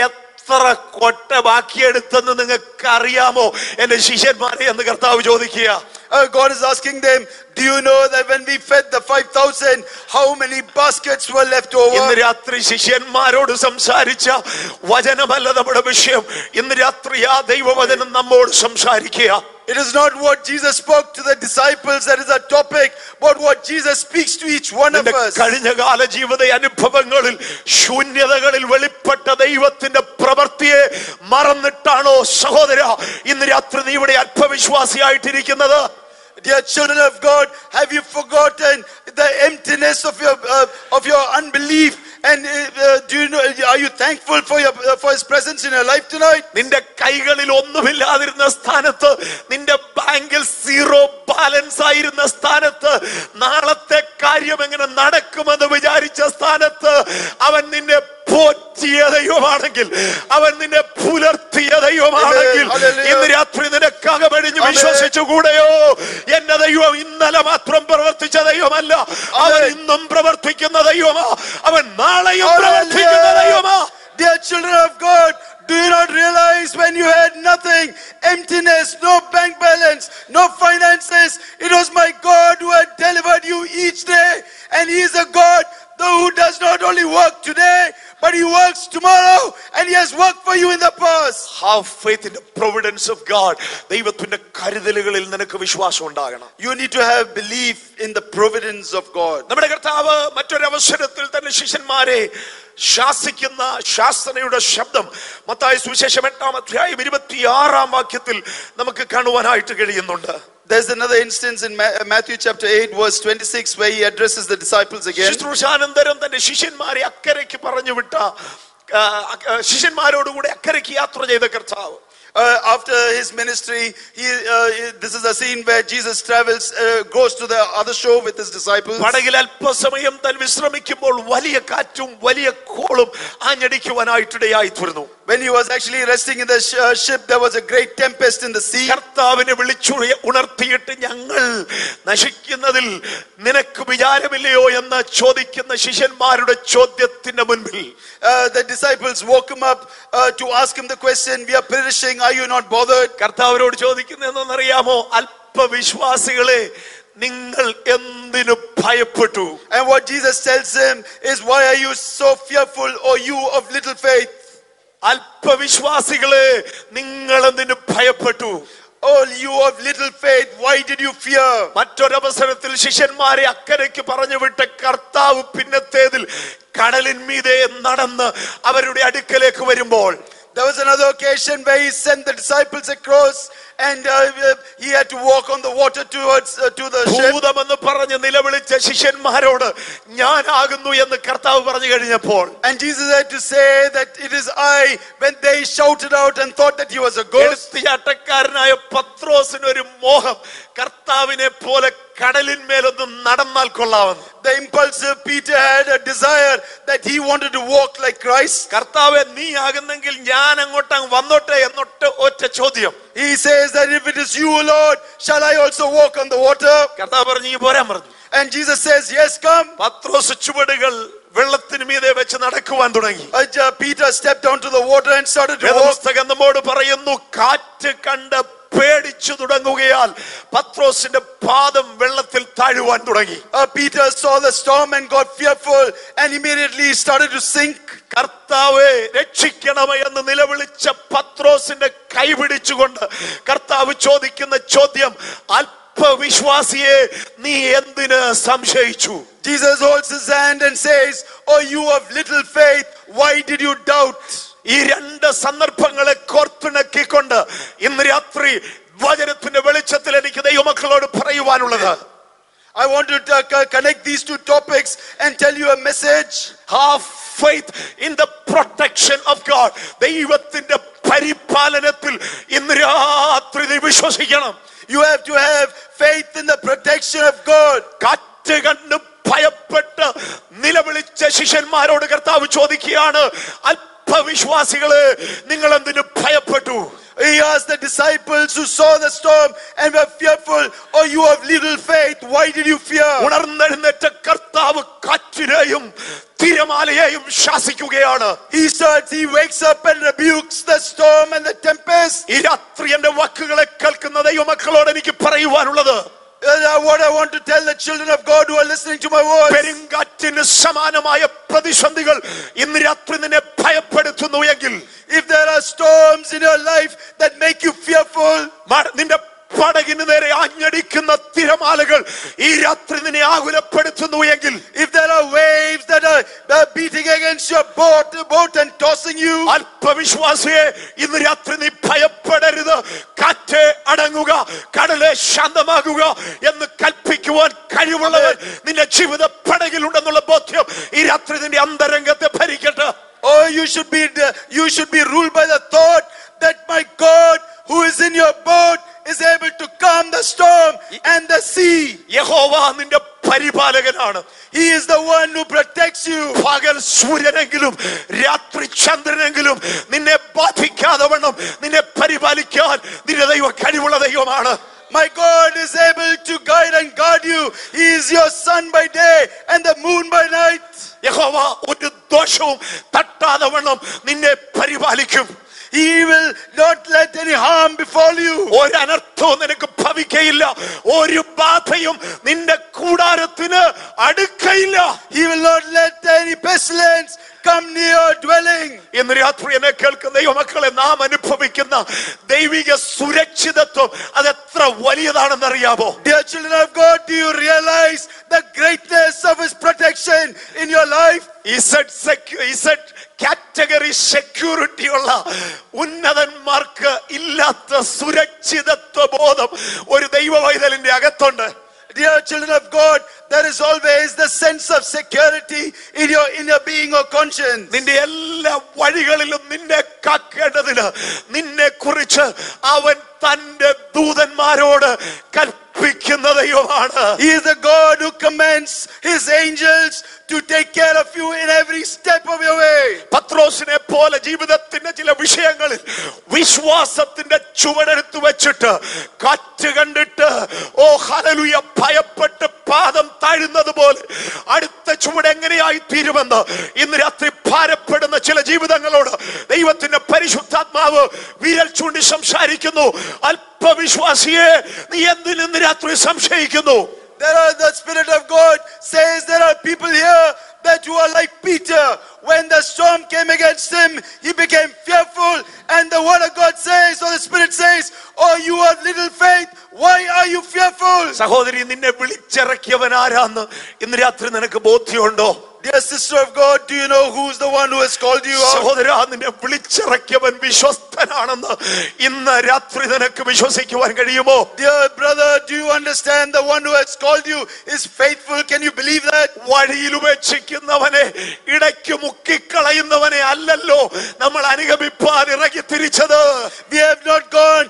എത്ര കൊട്ട ബാക്കിയെടുത്തെന്ന് നിങ്ങൾക്ക് അറിയാമോ എന്റെ ശിഷ്യന്മാരെ എന്ന് കർത്താവ് ചോദിക്കുക. God is asking them, do you know that when we fed the 5,000, how many baskets were left over? ഇന്ന് രാത്രി ശിഷ്യന്മാരോട് സംസാരിച്ച വചനമല്ല നമ്മുടെ വിഷയം. ഇന്ന് രാത്രി ആ ദൈവവചനം നമ്മോട് സംസാരിക്കുക. It is not what Jesus spoke to the disciples that is a topic, but what Jesus speaks to each one of us. കഴിഞ്ഞകാല ജീവിത അനുഭവങ്ങളിൽ ശൂന്യതകളിൽ വെളിപ്പെട്ട ദൈവത്തിന്റെ പ്രവൃത്തിയെ മറന്നിട്ടാണോ സഹോദര ഇന്ന് രാത്രി നീ ഇവിടെ അല്പവിശ്വാസിയായിട്ടിരിക്കുന്നത്? Dear children of God, have you forgotten the emptiness of your unbelief? And do you know? Are you thankful for His presence in your life tonight? നിന്റെ കൈകളിൽ ഒന്നുമില്ലാതിരുന്ന സ്ഥാനത്ത്, നിന്റെ ബാങ്കിൽ 0 ബാലൻസ് ആയിരുന്ന സ്ഥാനത്ത്, നാളത്തെ കാര്യം എങ്ങനെ നടക്കുമെന്ന് വിചാരിച്ച സ്ഥാനത്ത് അവൻ നിന്നെ പോറ്റിയ ദൈവമാണെങ്കിൽ, അവൻ നിന്നെ പുലർത്തിയ ദൈവമാണെങ്കിൽ, ഇന്ന് രാത്രി നിനക്കകമഴിഞ്ഞ് വിശ്വസിച്ചുകൂടെയോ? എന്റെ ദൈവം ഇന്നലെ മാത്രം പ്രവർത്തിച്ച ദൈവമല്ല, അവൻ ഇന്നും പ്രവർത്തിക്കുന്ന ദൈവമാ, അവൻ നാളെയും പ്രവർത്തിക്കുന്ന ദൈവമാ. Dear children of God, do you not realize when you had nothing, emptiness, no bank balance, no finances, it was my God who had delivered you each day, and He is a God who does not only work today, but He works tomorrow, and He has worked for you in the past. Have faith in the providence of God. ദൈവത്തിന്റെ കരുതലുകളിൽ നിനക്ക് വിശ്വാസം ഉണ്ടാകണം. You need to have belief in the providence of God. നമ്മുടെ കർത്താവ് മറ്റൊരു അവസരത്തിൽ തന്നെ ശിഷ്യന്മാരെ ശാസിക്കുന്ന ശാസനയുടെ ശബ്ദം മത്തായി സുവിശേഷം 8:26 നമുക്ക് കാണുവാനായിട്ട് കഴിയുന്നുണ്ട്. There's another instance in Matthew chapter 8 verse 26 where He addresses the disciples again. ശുശ്രൂഷാനന്തരം തന്നെ ശിഷ്യന്മാരെ അക്കരയ്ക്ക് പറഞ്ഞു വിട്ട ശിഷ്യന്മാരോടുകൂടെ അക്കരയ്ക്ക് യാത്ര ചെയ്ത കർത്താവ് After His ministry, this is a scene where Jesus travels, goes to the other shore with His disciples. പടകിൽ അല്പസമയം താൻ വിശ്രമിക്കുമ്പോൾ വലിയ കാറ്റും വലിയ കോളും ആഞ്ഞടിക്കുവാനായിട്ടിടയായി തീർന്നു. When He was actually resting in the ship, there was a great tempest in the sea. കർത്താവിനെ വിളിച്ചു ഉണർത്തിയിട്ട് ഞങ്ങൾ നശിക്കുന്നതിൽ നിനക്ക് വിചാരമില്ലയോ എന്ന് ചോദിക്കുന്ന ശിഷ്യന്മാരുടെ ചോദ്യത്തിന്റെ മുൻപിൽ the disciples woke Him up to ask Him the question, we are perishing, are you not bothered? കർത്താവിനോട് ചോദിക്കുന്നതെന്നറിയാമോ? അല്പവിശ്വാസികളെ, നിങ്ങൾ എന്തിനു ഭയപ്പെട്ടു? And what Jesus tells him is, why are you so fearful, or you of little faith? അല്പവിശ്വാസികളെ, നിങ്ങൾ എന്തിനു ഭയപ്പെട്ടു? Oh, you of little faith, why did you fear? മറ്റൊരവസരത്തിൽ ശിഷ്യന്മാരെ അക്കരയ്ക്ക് പറഞ്ഞു വിട്ട കർത്താവ് പിന്നത്തേതിൽ കടലിന്മീതെ നടന്ന് അവരുടെ അടുക്കലേക്ക് വരുമ്പോൾ, there was another occasion where He sent the disciples across, and He had to walk on the water towards to the ship. ഭൂതമെന്ന് പറഞ്ഞ് നിലവിളിച്ച ശിഷ്യന്മാരോട് ഞാനാകുന്നു എന്ന് കർത്താവ് പറഞ്ഞു കഴിഞ്ഞപ്പോൾ, and Jesus had to say that it is I, when they shouted out and thought that He was a ghost. എടുത്തിയാട്ടക്കാരനായ പത്രോസിന് ഒരു മോഹം, കർത്താവിനെ പോലെ കടലിന്മേലൊന്ന് നടന്നാൽ കൊള്ളാമെന്ന്. The impulsive Peter had a desire that he wanted to walk like Christ. കർത്താവേ, നീ ആകുന്നെങ്കിൽ ഞാൻ അങ്ങോട്ട് വന്നോട്ടെ എന്നൊട്ട് ഒറ്റ ചോദ്യം. He says that if it is you, Lord, shall I also walk on the water? കർത്താവ് പറഞ്ഞു, ഈ പോരാൻ പറഞ്ഞു. And Jesus says, yes, come. പത്രോസ് ചുവടുകൾ വെള്ളത്തിന് മീതെ വെച്ച് നടക്കുവാൻ തുടങ്ങി. Peter stepped onto the water and started to walk. നമ്മോട് പറയുന്നു, കാറ്റ് കണ്ട് പേടിച്ചു തുടങ്ങുകയാൽ പത്രോസിന്റെ പാദം വെള്ളത്തിൽ താഴുവാൻ തുടങ്ങി. Peter saw the storm and got fearful, and immediately started to sink. കർത്താവേ രക്ഷിക്കണമേ എന്ന് നിലവിളിച്ച പത്രോസിന്റെ കൈ പിടിച്ചുകൊണ്ട് കർത്താവ് ചോദിക്കുന്ന ചോദ്യം, അല്പവിശ്വാസിയെ, നീ എന്തിന് സംശയിച്ചു? Jesus holds his hand and says, oh, you of little faith, why did you doubt? ഈ രണ്ട് സന്ദർഭങ്ങളെ കോർത്തിണക്കിക്കൊണ്ട് ഇന്ന് രാത്രി വചനത്തിന്റെ വെളിച്ചത്തിൽ എനിക്ക് ദൈവമക്കളോട് പറയുവാനുള്ളത്, I want to connect these two topics and tell you a message. Have faith in the protection of God. ദൈവത്തിന്റെ പരിപാലനത്തിൽ ഇന്ന് രാത്രി നീ വിശ്വസിക്കണം. You have to have faith in the protection of God. കാറ്റ് കണ്ട് ഭയപ്പെട്ട് നിലവിളിച്ച ശിഷ്യന്മാരോട് കർത്താവ് ചോദിക്കുകയാണ്, അല്പവിശ്വാസികളെ നിങ്ങൾ എന്തിനു ഭയപ്പെട്ടു? He asked the disciples who saw the storm and were fearful, "Oh, you of little faith, why did you fear?" ഉണർന്നെഴുന്നേറ്റ കർത്താവ് കാറ്റിനെയും തിരമാലയെയും ശാസിക്കുകയാണ്. He wakes up and rebukes the storm and the tempest. ഈ രാത്രി എന്റെ വാക്കുകളെ കേൾക്കുന്ന ദൈവമക്കളോട് എനിക്ക് പറയുവാനുള്ളത്, what I want to tell the children of God who are listening to my voice, പെരുങ്കാറ്റിന് സമാനമായ പ്രതിസന്ധികൾ ഇന്ന് രാത്രി നിന്നെ ഭയപ്പെടുത്തുന്നു എങ്കിൽ, if there are storms in your life that make you fearful, നിന്റെ പടകിന് നേരെ ആഞ്ഞടിക്കുന്ന തിരമാലകൾ ഈ രാത്രി നിന്നെ ആകുലപ്പെടുത്തുന്നു എങ്കിൽ, if there are waves that are beating against your boat and tossing you, അല്പവിശ്വാസിയെ ഇന്ന് രാത്രി നീ ഭയപ്പെടരുത്. കാറ്റേ അടങ്ങുക, കടലേ ശാന്തമാകുക എന്ന് കൽപ്പിക്കുവാൻ കഴിവുള്ളവൻ നിന്റെ ജീവിത പടകിലുണ്ടെന്നുള്ള ബോധ്യം ഈ രാത്രി നിന്റെ അന്തരംഗത്തെ ഭരിക്കട്ടെ. Oh, you should be ruled by the thought that my God who is in your boat is able to calm the storm and the sea. യഹോവ നിന്റെ പരിപാലകനാണ്. He is the one who protects you. പകൽ സൂര്യനെങ്കിലും രാത്രി ചന്ദ്രനെങ്കിലും നിന്നെ ബാധിക്കാതെ വണ്ണം നിന്നെ പരിപാലിക്കാൻ നിന്റെ ദൈവം കഴിവുള്ള ദൈവമാണ്. My God is able to guide and guard you. He is your sun by day and the moon by night. യഹോവ ഒരു ദോഷവും തട്ടാതെ വണ്ണം നിന്നെ പരിപാലിക്കും. He will not let any harm befall you. ഒരു അനർത്ഥവും നിനക്ക് ഭവിക്കയില്ല. ഒരു ബാധയും നിന്റെ കൂടാരത്തിന് അടുക്കയില്ല. He will not let any pestilence come near your dwelling. ഇന്ന് രാത്രി എന്നെ കേൾക്കുന്ന ദൈവമക്കളെ, നാം അനുഭവിക്കുന്ന ദൈവിക സുരക്ഷിതത്വം അതെത്ര വലിയതാണെന്നറിയാമോ? Dear children of God, do you realize the greatness of His protection in your life? He said category security ഉള്ള ഉന്നതന്മാർക്ക് ഇല്ലാത്ത സുരക്ഷിതത്വ ബോധം ഒരു ദൈവവൈതലിന്റെ അകത്തുണ്ട്. Dear children of God, there is always the sense of security in your inner being or conscience. നിന്റെ എല്ലാ വഴികളിലും നിന്നെ കാക്കേണ്ടതിന് നിന്നെ കുറിച്ച് അവൻ തന്റെ ദൂതന്മാരോട് കൽപ്പിക്കുന്ന ദൈവമാണ്. He is the God who commands His angels to take care of you in every step of your way. പത്രോസിനെ പോലെ ജീവിതത്തിന്റെ ചില വിഷയങ്ങളിൽ വിശ്വാസത്തിന്റെ ചുവടെടുത്ത് വെച്ചിട്ട് കാറ്റ് കണ്ടിട്ട് ഓ ഹല്ലേലൂയ ഭയപ്പെട്ട് പാദം താഴുന്നത് പോലെ അടുത്ത ചുവട് എങ്ങനെയായി തീരുമെന്ന് ഇന്ന് രാത്രി ഭാരപ്പെടുന്ന ചില ജീവിതങ്ങളോട് ദൈവത്തിന്റെ പരിശുദ്ധാത്മാവ് വിരൽ ചൂണ്ടി സംസാരിക്കുന്നു. അല്പവിശ്വാസിയെ, നീ എന്തിന് ഇന്ന് രാത്രി സംശയിക്കുന്നു? The Spirit of God says there are people here that who are like Peter. When the storm came against him, he became fearful. And the word of God says, or the Spirit says, "Oh, you have little faith, why are you fearful?" സഹോദരി, നിന്നെ വിളിച്ചിറക്കിയവൻ ആരാന്ന് ഇന്ന് രാത്രി നിനക്ക് ബോധ്യമുണ്ടോ? Dear sister of God, do you know who's the one who has called you out? സഹോദരാ, നിന്നെ വിളിച്ചിറക്കിയവൻ വിശ്വസ്തനാണെന്ന് ഇന്ന് രാത്രി നിനക്ക് വിശ്വസിക്കുവാൻ കഴിയുമോ? Dear brother, do you understand the one who has called you is faithful? Can you believe that? വഴിയിൽ ഉപേക്ഷിക്കുന്നവനെ ഇടയ്ക്ക് മുക്കിക്കളയുന്നവനെ അല്ലല്ലോ നമ്മൾ അനുഗമിപ്പാൻ ഇറങ്ങി തിരിച്ചത്. We have not gone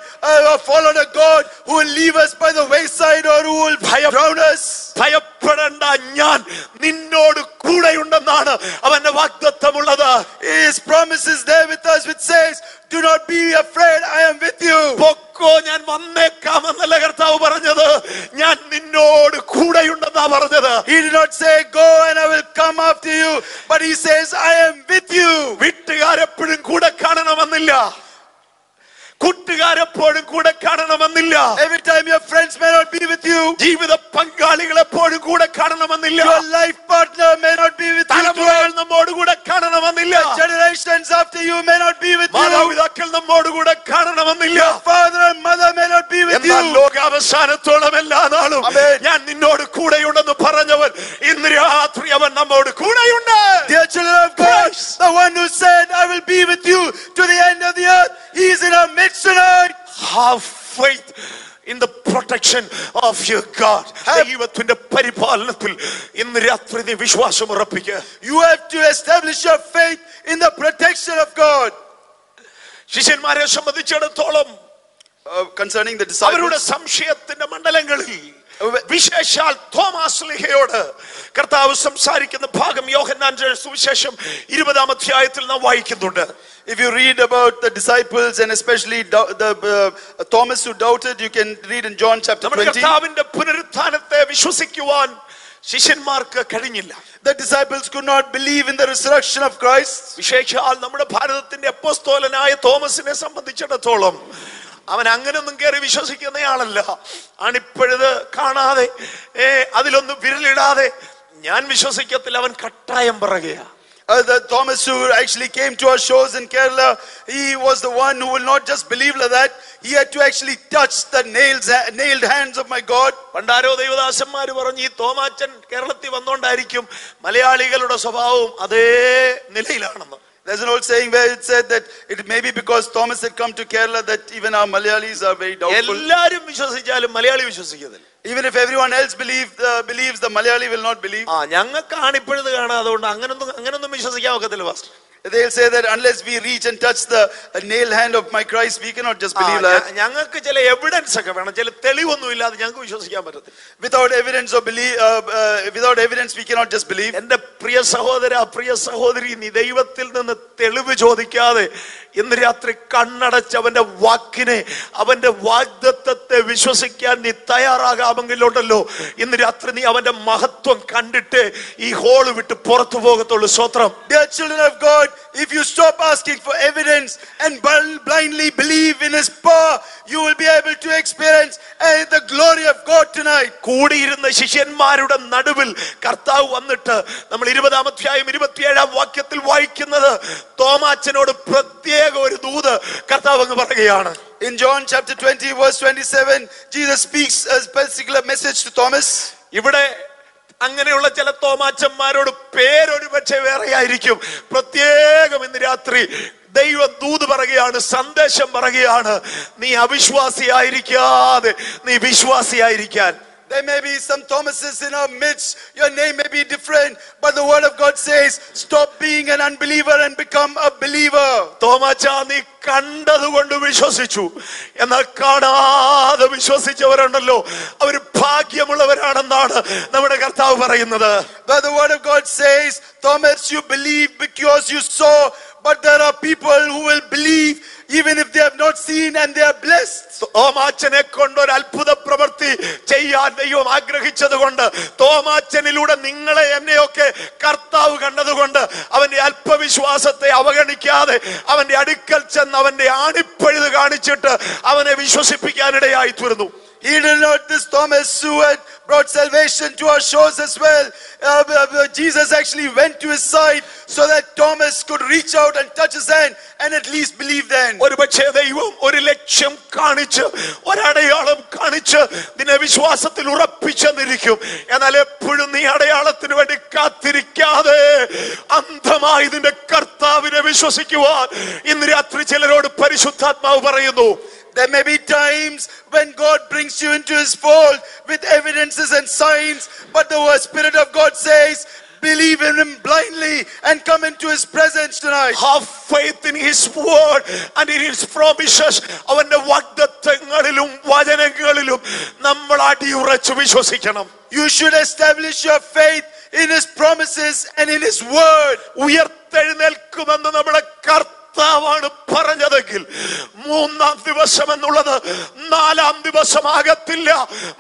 or followed a God who will leave us by the wayside or who will drown us. ഭയപ്പെടേണ്ട, ഞാൻ നിന്നോട് കൂടെയുണ്ടെന്നാണ് അവന്റെ വാഗ്ദത്തമുള്ളത്. His promise is there with us, which says, "Do not be afraid, I am with you." പൊക്കോ, ഞാൻ വന്നേക്കാമെന്നല്ല കർത്താവ് പറഞ്ഞത്, ഞാൻ നിന്നോട് കൂടെയുണ്ടെന്നാ പറഞ്ഞത്. He did not say, "Go and I will come after you," but he says, "I am with you." വീട്ടുകാരെപ്പോഴും കൂടെ കാണണമെന്നില്ല, കൂട്ടുകാരെപ്പോഴും കൂടെ കാണണമെന്നില്ല. Every time your friends may not be with you, ജീവിത പങ്കാളികൾ എപ്പോഴും കൂടെ കാണണമെന്നില്ല. your life partner may not be with you, തലമുറകൾ നമ്മോട് കൂടെ കാണണമെന്നില്ല. generations after you may not be with you, മാതാപിതാക്കൾ നമ്മോട് കൂടെ കാണണമെന്നില്ല. your father and mother may not be with you. എന്നാൽ ലോകാവസാനത്തോളം എല്ലാ നാളും ഞാൻ നിന്നോട് കൂടെയുണ്ടെന്ന് പറഞ്ഞവൻ ഇന്ന് രാത്രി അവൻ നമ്മോട് കൂടെയുണ്ട്. Dear children of God, the one who said, "I will be with you to the end of the earth," He is in our midst tonight. Have faith in the protection of your God. ദൈവത്തിന്റെ പരിപാലനത്തിൽ ഇന്ന് രാത്രി നീ വിശ്വാസം ഉറപ്പിക്കുക. You have to establish your faith in the protection of God. ശിഷ്യന്മാരെ സംബന്ധിച്ചിടത്തോളം concerning the disciples. അവരുടെ സംശയത്തിന്റെ മണ്ഡലങ്ങളിൽ വിശേഷാൽ തോമാസ് ലീഹയോട് കർത്താവ് സംസാരിക്കുന്ന ഭാഗം യോഹന്നാന്റെ സുവിശേഷം 20-ാം അധ്യായത്തിൽ നാം വായിക്കുന്നുണ്ട്. If you read about the disciples and especially Thomas who doubted, you can read in John chapter 20. കർത്താവിന്റെ പുനരുത്ഥാനത്തെ വിശ്വസിക്കുവാൻ ശിഷ്യന്മാർക്ക് കഴിഞ്ഞില്ല. The disciples could not believe in the resurrection of Christ. വിശേഷാൽ നമ്മുടെ ഭാരതത്തിന്റെ അപ്പോസ്തലനായ തോമസിനെ സംബന്ധിച്ചിടത്തോളം അവൻ അങ്ങനൊന്നും കയറി വിശ്വസിക്കുന്നയാളല്ല. അണിപ്പഴുത് കാണാതെ അതിലൊന്നും വിരലിടാതെ ഞാൻ വിശ്വസിക്കത്തില്ല, അവൻ കട്ടായം പറയുകയാ. The Thomas who actually came to our shows in Kerala, he was the one who will not just believe like that. He had to actually touch the nailed hands of my God. പണ്ടാരോ ദൈവദാസന്മാര് പറഞ്ഞു ഈ തോമാച്ചൻ കേരളത്തിൽ വന്നോണ്ടായിരിക്കും മലയാളികളുടെ സ്വഭാവവും അതേ നിലയിലാണെന്ന്. There's an old saying where it said that it may be because Thomas had come to Kerala that even our Malayalis are very doubtful. എല്ലാരും വിശ്വസിച്ചാലും മലയാളി വിശ്വസിക്കുന്നില്ല. Even if everyone else believes, the Malayali will not believe. ഞങ്ങൾക്ക് ആണിപ്പഴുത് കാണാം, അതുകൊണ്ട് അങ്ങനൊന്നും വിശ്വസിക്കാൻ ഒക്കത്തില്ല pastor. They'll say that unless we reach and touch the nail hand of my Christ, we cannot just believe that. ഞങ്ങൾക്ക് ചില എവിഡൻസ് ഒക്കെ വേണം, ചില തെളിവൊന്നും ഇല്ലാതെ ഞങ്ങൾക്ക് വിശ്വസിക്കാൻ പറ്റത്തില്ല. Without evidence we cannot just believe. എന്റെ പ്രിയ സഹോദര, പ്രിയ സഹോദരി, നീ ദൈവത്തിൽ നിന്ന് തെളിവ് ചോദിക്കാതെ ഇന്ന് രാത്രി കണ്ണടച്ച് അവന്റെ വാക്കിനെ, അവന്റെ വാഗ്ദത്തത്തെ വിശ്വസിക്കാൻ നീ തയ്യാറാകാമെങ്കിലുണ്ടല്ലോ, ഇന്ന് രാത്രി നീ അവന്റെ മഹത്വം കണ്ടിട്ട് ഈ ഹോള് വിട്ട് പുറത്തു പോകത്തുള്ളൂ. സ്വത്രം. Dear children of God, if you stop asking for evidence and blindly believe in His power, you will be able to experience the glory of God tonight. കൂടിയിരുന്ന ശിഷ്യന്മാരുടെ നടുവിൽ കർത്താവ് വന്നിട്ട് നമ്മൾ 20-ാം അധ്യായം 27-ാം വാക്യത്തിൽ വായിക്കുന്നത് തോമാച്ചനോട് പ്രത്യേക ഒരു ദൂത് കർത്താവ് അങ്ങ് പറയുകയാണ്. In John chapter 20 verse 27, Jesus speaks a particular message to Thomas. ഇവിടെ അങ്ങനെയുള്ള ചില തോമാച്ചന്മാരോട് പേരൊരു പക്ഷേ വേറെ ആയിരിക്കും. പ്രത്യേകം ഇന്ന് രാത്രി ദൈവം ദൂത് പറയുകയാണ്, സന്ദേശം പറയുകയാണ്, നീ അവിശ്വാസിയായിരിക്കാതെ നീ വിശ്വാസിയായിരിക്കാൻ. There may be some Thomases in our midst. Your name may be different, but the word of God says, stop being an unbeliever and become a believer. തോമാച്ചാ, നീ കണ്ടതുകൊണ്ട് വിശ്വസിച്ചു, എന്നാൽ കാണാതെ വിശ്വസിച്ചവരുണ്ടല്ലോ, അവർ ഭാഗ്യമുള്ളവരാണെന്നാണ് നമ്മുടെ കർത്താവ് പറയുന്നത്. But the word of God says, Thomas, you believe because you saw, but there are people who will believe even if they have not seen and they are blessed. തോമാച്ചനെ കൊണ്ട് ഒരു അത്ഭുത പ്രവൃത്തി ചെയ്യാൻ ദൈവം ആഗ്രഹിച്ചത് കൊണ്ട്, തോമാച്ചനിലൂടെ നിങ്ങളെ എന്നെയൊക്കെ കർത്താവ് കണ്ടതുകൊണ്ട് അവന്റെ അല്പവിശ്വാസത്തെ അവഗണിക്കാതെ അവന്റെ അടുക്കൽ ചെന്ന് അവന്റെ ആണിപ്പഴുത് കാണിച്ചിട്ട് അവനെ വിശ്വസിപ്പിക്കാനിടയായി തീർന്നു. He did not, this Thomas who had brought salvation to our shores as well. Jesus actually went to his side so that Thomas could reach out and touch his hand and at least believe then. ഒരു പക്ഷേ ദൈവം ഒരു ലക്ഷ്യം കാണിച്ച്, ഒരടയാളം കാണിച്ച് നിന്നെ വിശ്വാസത്തിൽ ഉറപ്പിച്ചെന്നിരിക്കും. എന്നാൽ എപ്പോഴും നീ അടയാളത്തിന് വേണ്ടി കാത്തിരിക്കാതെ അന്ധമായി നിന്റെ കർത്താവിനെ വിശ്വസിക്കുവാൻ ഇന്ന് രാത്രി ചിലരോട് പരിശുദ്ധാത്മാവ് പറയുന്നു. There may be times when God brings you into His fold with evidences and signs, but the Spirit of God says, believe in Him blindly and come into His presence tonight. Have faith in His word and in His promises. അവന്റെ വാഗ്ദത്തങ്ങളിലും വചനങ്ങളിലും നമ്മൾ അടിയുറച്ച് വിശ്വസിക്കണം. You should establish your faith in His promises and in His word. ഉയർത്തെഴുന്നേൽക്കുമെന്ന് നമ്മുടെ കർത്താവാണ് പറഞ്ഞതെങ്കിൽ 3-ാം ദിവസം എന്നുള്ളത് 4-ാം ദിവസമാകത്തില്ല.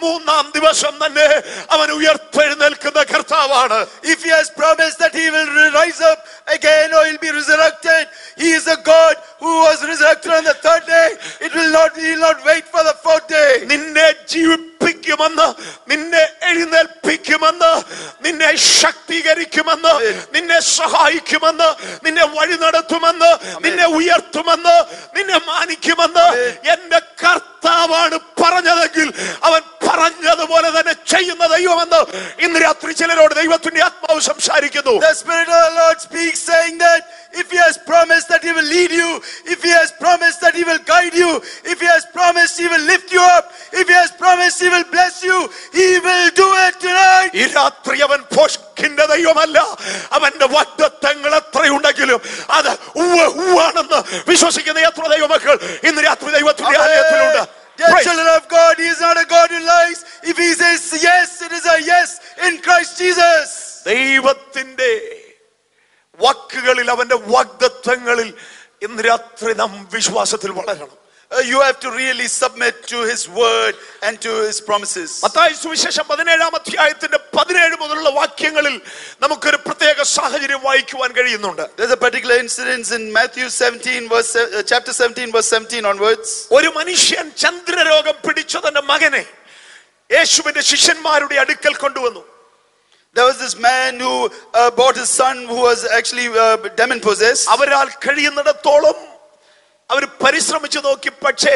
3-ാം ദിവസം തന്നെ അവൻ ഉയർത്തെഴുന്നേൽക്കുന്ന കർത്താവാണ്. If He has promised that He will rise up again or He'll be resurrected, He is a God who was resurrected on the 3rd day. He will not wait for the 4th day. നിന്നെ ജീവിപ്പിക്കുമെന്ന്, നിന്നെ എഴുന്നേൽപ്പിക്കുമെന്ന്, നിന്നെ ശക്തീകരിക്കുമെന്ന്, നിന്നെ സഹായിക്കുമെന്ന്, നിന്നെ വഴി നടത്തുമെന്ന്, നിന്നെ ഉയർത്തുമെന്ന്, നിന്നെ മാനിക്കുമെന്ന് എന്റെ കർത്താവാണ് പറഞ്ഞതെങ്കിൽ അവൻ പറഞ്ഞതുപോലെ തന്നെ ചെയ്യുന്ന ദൈവമെന്ന് ഇന്ന് രാത്രി ചിലരോട് ദൈവത്തിന്റെ ആത്മാവ് സംസാരിക്കുന്നു. The Spirit of the Lord speaks saying that if He has promised that He will lead you, if He has promised that He will guide you, if He has promised He will lift you up, if He has promised He will bless you, He will do it tonight. ഈ രാത്രി അവൻ പോഷ്കിന്റെ ദൈവമല്ല. അവന്റെ വാഗ്ദത്തങ്ങൾ എത്രയുണ്ടെങ്കിലും അത് ഉവ്വാണെന്ന് വിശ്വസിക്കുന്ന എത്ര ദൈവമക്കൾ ഇന്ന് രാത്രി ദൈവത്തിന്റെ ആലയത്തിലുണ്ട്. Christ. children of God, he is not a God who lies. If he says yes, it is a yes in Christ Jesus. ദൈവത്തിന്റെ വാക്കുകളിൽ, അവന്റെ വാഗ്ദത്തങ്ങളിൽ ഇന്ന് രാത്രി നാം വിശ്വാസത്തിൽ വളരണം. You have to really submit to his word and to his promises. Mathai സുവിശേഷം 17-ാം അധ്യായത്തിന്റെ 17 മുതലുള്ള വാക്യങ്ങളിൽ നമുക്കൊരു പ്രത്യേക സാഹചര്യം വായിക്കുവാൻ കഴിയുന്നുണ്ട്. There's a particular incident in Matthew 17 verse chapter 17 verse 17 onwards. ഒരു മനുഷ്യൻ ചന്ദ്രരോഗം പിടിച്ച തന്റെ മകനെ യേശുവിന്റെ ശിഷ്യന്മാരുടെ അടുക്കൽ കൊണ്ടുവന്നു. There was this man who brought his son who was actually demon possessed. അവരാൽ കഴിയുന്നിടത്തോളം അവർ പരിശ്രമിച്ചു നോക്കി, പക്ഷേ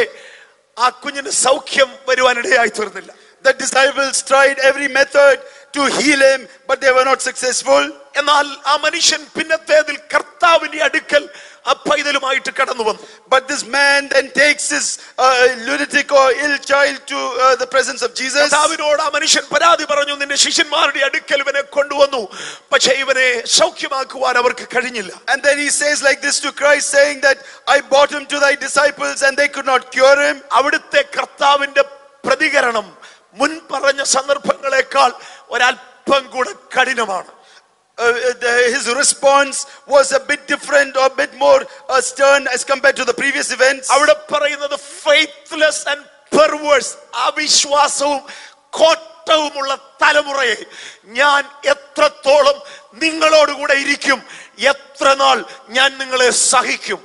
ആ കുഞ്ഞിന് സൗഖ്യം വരുവാനിടയായി തീർന്നില്ല. The disciples tried every method to heal him, but they were not successful. എന്നാൽ ആ മനുഷ്യൻ പിന്നത്തേതിൽ കർത്താവിന്റെ അടുക്കൽ ആ പൈതലുമായിട്ട് കടന്നു വന്നു. But this man then takes his lunatic or ill child to the presence of Jesus. കർത്താവിനോട് ആ മനുഷ്യൻ പരാതി പറഞ്ഞു, നിന്റെ ശിഷ്യന്മാരുടെ അടുക്കൽ ഇവനെ കൊണ്ടുവന്നു, പക്ഷേ ഇവനെ സൗഖ്യമാക്കുവാൻ അവർക്ക് കഴിഞ്ഞില്ല. And then he says like this to Christ, saying that I brought him to thy disciples and they could not cure him. അവിടുത്തെ കർത്താവിന്റെ പ്രതികരണം മുൻ പറഞ്ഞ സന്ദർഭങ്ങളെക്കാൾ ഒരല്പം കൂടെ കഠിനമാണ്. His response was a bit different or a bit more stern as compared to the previous events. അവിടെ പറയുന്നത് faithless and perverse, അവിശ്വാസവും കോട്ടവുമുള്ള തലമുറയെ ഞാൻ എത്രത്തോളം നിങ്ങളോടുകൂടെ ഇരിക്കും, എത്ര നാൾ ഞാൻ നിങ്ങളെ സഹിക്കും.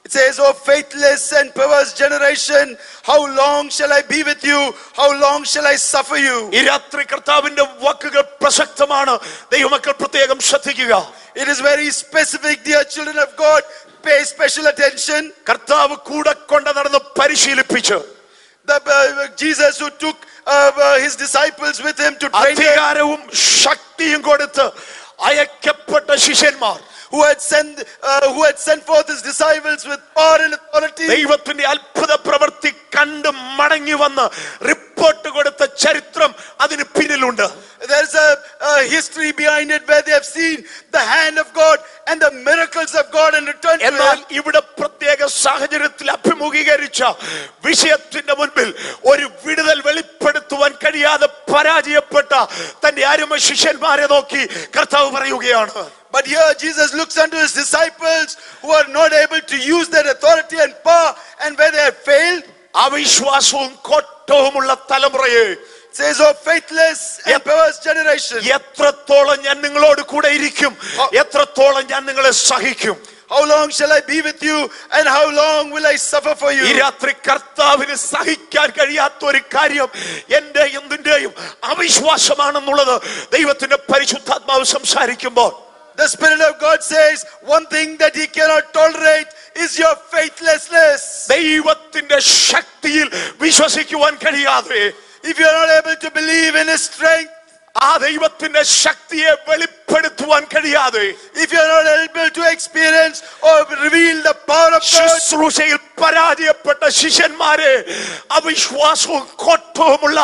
It says, oh faithless and perverse generation, how long shall I be with you? How long shall I suffer you? ഈ രാത്രി കർത്താവിന്റെ വാക്കുകൾ പ്രസക്തമാണ്. ദൈവമക്കൾ പ്രത്യേകം ശ്രദ്ധിക്കുക. It is very specific, dear children of God. Pay special attention. കർത്താവ് കൂടെ കൊണ്ട് നടന്ന് പരിശീലിപ്പിച്ചു. Jesus who took his disciples with him to train them, അധികാരവും ശക്തിയും കൊടുത്ത് അയക്കപ്പെട്ട ശിഷ്യന്മാർ who had sent forth his disciples with power and authority. ദൈവത്തിന്റെ അത്ഭുത പ്രവൃത്തി കണ്ട് മടങ്ങി വന്ന് റിപ്പോർട്ട് കൊടുത്ത ചരിത്രം അതിന് പിന്നിലുണ്ട്. There's a history behind it where they have seen the hand of God and the miracles of God and returned to എന്നാൽ him. ഇവിടെ പ്രത്യേക സാഹചര്യത്തിൽ അഭിമുഖീകരിച്ച വിഷയത്തിന്റെ മുൻപിൽ ഒരു വിടുതൽ വെളിപ്പെടുത്തുവാൻ കഴിയാതെ പരാജയപ്പെട്ട തന്റെ ആരംഭ ശിഷ്യന്മാരെ നോക്കി കർത്താവ് പറയുകയാണ്. But here Jesus looks unto his disciples who are not able to use their authority and power, and where they have failed. അവിശ്വാസവും കോട്ടവുമുള്ള തലമുറയെ says, oh faithless and perverse generation, എത്രത്തോളം ഞാൻ നിങ്ങളോട് കൂടെ ഇരിക്കും, എത്രത്തോളം ഞാൻ നിങ്ങളെ സഹിക്കും. how long shall I be with you and how long will I suffer for you? ഈ രാത്രി കർത്താവിന് സഹിക്കാൻ കഴിയാത്ത ഒരു കാര്യം എന്റെയും നിന്റെയും അവിശ്വാസമാണെന്നുള്ളത് ദൈവത്തിന്റെ പരിശുദ്ധാത്മാവ് സംസാരിക്കുമ്പോൾ the Spirit of God says one thing that he cannot tolerate is your faithlessness. ദൈവത്തിന്റെ ശക്തിയിൽ വിശ്വസിക്കുവാൻ കഴിയാതെ, if you are not able to believe in his strength, ആ ദൈവത്തിന്റെ ശക്തിയെ വെളിപ്പെടുത്തുവാൻ കഴിയാതെ, if you are not able to experience or reveal the power of God, ശുശ്രൂഷയിൽ പരാജയപ്പെട്ട ശിഷ്യന്മാരെ അവിശ്വാസവും കോട്ടവുമുള്ള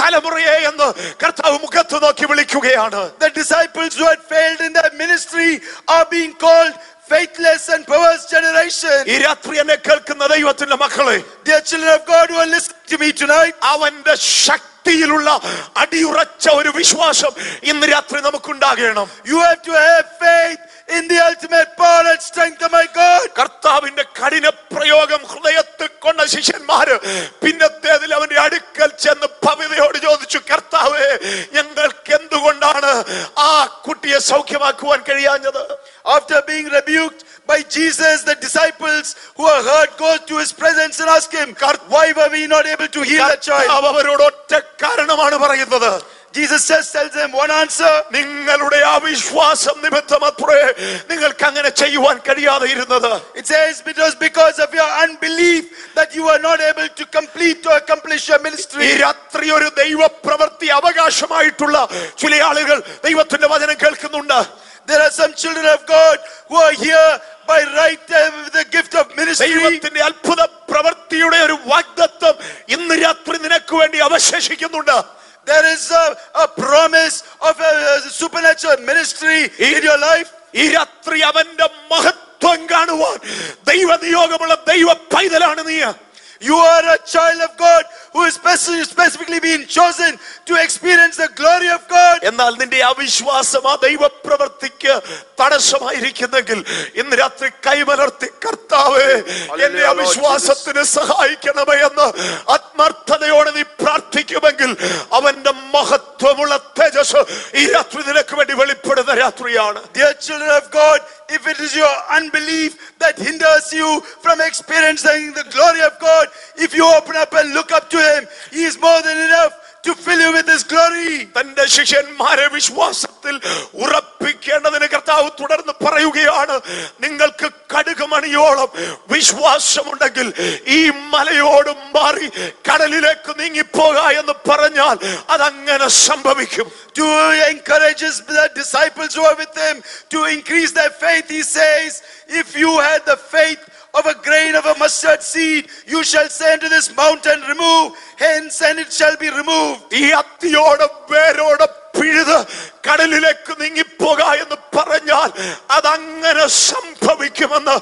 തലമുറയെ എന്ന് കർത്താവ് മുഖത്ത് നോക്കി വിളിക്കുകയാണ്. the disciples who had failed in their ministry are being called faithless and perverse generation. ഈ രാത്രി എന്നെ കേൾക്കുന്ന ദൈവത്തിന്റെ മക്കളെ, dear children of God who are listening to me tonight, അവന്റെ ശക്തിയിലുള്ള അടിയുറച്ച ഒരു വിശ്വാസം ഇന്ന് രാത്രി നമുക്കുണ്ടാകണം. you have to have faith in the ultimate power and strength of my God. കർത്താവിന്റെ കഠിന പ്രയോഗം ഹൃദയത്തിൽ കൊണ്ട ശിഷ്യന്മാര് പിന്നത്തേതിൽ അവന്റെ അടുക്കൽ ചെന്ന് ഭവ്യതയോട് ചോദിച്ചു, കർത്താവേ, ഞങ്ങൾക്ക് എന്തുകൊണ്ടാണ് ആ കുട്ടിയെ സൗഖ്യമാക്കുവാൻ കഴിയാഞ്ഞത്? After being rebuked by Jesus, the disciples who are hurt go to his presence and ask him, why were we not able to heal the child? അവരോട് ഒറ്റ കാരണമാണ് പറയുന്നത്. Jesus just tells them one answer. നിങ്ങളുടെ അവിശ്വാസം നിമിത്തമത്രേ നിങ്ങൾക്ക് അങ്ങനെ ചെയ്യുവാൻ കഴിയാതെ ഇരുന്നത്. It says it was because of your unbelief that you were not able to complete or accomplish your ministry. ഈ രാത്രി ഒരു ദൈവ പ്രവൃത്തി അവകാശമായിട്ടുള്ള ചില ആളുകൾ ദൈവത്തിന്റെ വചനം കേൾക്കുന്നുണ്ട്. There are some children of God who are here by right with the gift of ministry. ദൈവത്തിന്റെ അത്ഭുത പ്രവൃത്തിയുടെ ഒരു വാഗ്ദത്തം ഇന്ന് രാത്രി നിനക്ക് വേണ്ടി അവശേഷിക്കുന്നുണ്ട്. There is a promise of a supernatural ministry in your life. ഈ രാത്രി അവന്റെ മഹത്വം കാണുവാൻ ദൈവനിയോഗമുള്ള ദൈവ പൈതലാണ് നീ. You are a child of God who is specifically been chosen to experience the glory of God. എന്നാൽ നിന്റെ അവിശ്വാസം ആ ദൈവപ്രവൃത്തിക്ക് തടസ്സമായിരിക്കുന്നെങ്കിൽ ഇന്ന് രാത്രി കൈമലർത്തി കർത്താവേ എന്റെ അവിശ്വാസത്തിന് സഹായിക്കണമേ എന്ന് ആത്മാർത്ഥതയോടെ നീ പ്രാർത്ഥിക്കുമെങ്കിൽ അവന്റെ മഹത്വമുള്ള തേജസ് ഈ രാത്രി നിനക്ക് വേണ്ടി വെളിപ്പെടുന്ന രാത്രിയാണ്. Dear children of God, if it is your unbelief that hinders you from experiencing the glory of God, if you open up and look up to him, he is more than enough to fill you with his glory. തന്റെ ശിഷ്യന്മാരെ വിശ്വാസത്തിൽ ഉറപ്പിക്കേണ്ടതിന് കർത്താവ് തുടർന്ന് പറയുകയാണ്, നിങ്ങൾക്ക് കടുകുമണിയോളം വിശ്വാസമുണ്ടെങ്കിൽ ഈ മലയോട് മാറി കടലിലേക്ക് നീങ്ങിപ്പോക എന്ന് പറഞ്ഞാൽ അതങ്ങനെ സംഭവിക്കും. To encourage the disciples who are with him to increase their faith, he says, if you had the faith of a grain of a mustard seed, you shall say unto this mountain, remove hence, and it shall be removed. ഈ അത്തിയോട് വേരോട് പിഴുത് കടലിലേക്ക് നീങ്ങിപ്പോക എന്ന് പറഞ്ഞാൽ അതങ്ങനെ സംഭവിക്കുമെന്ന്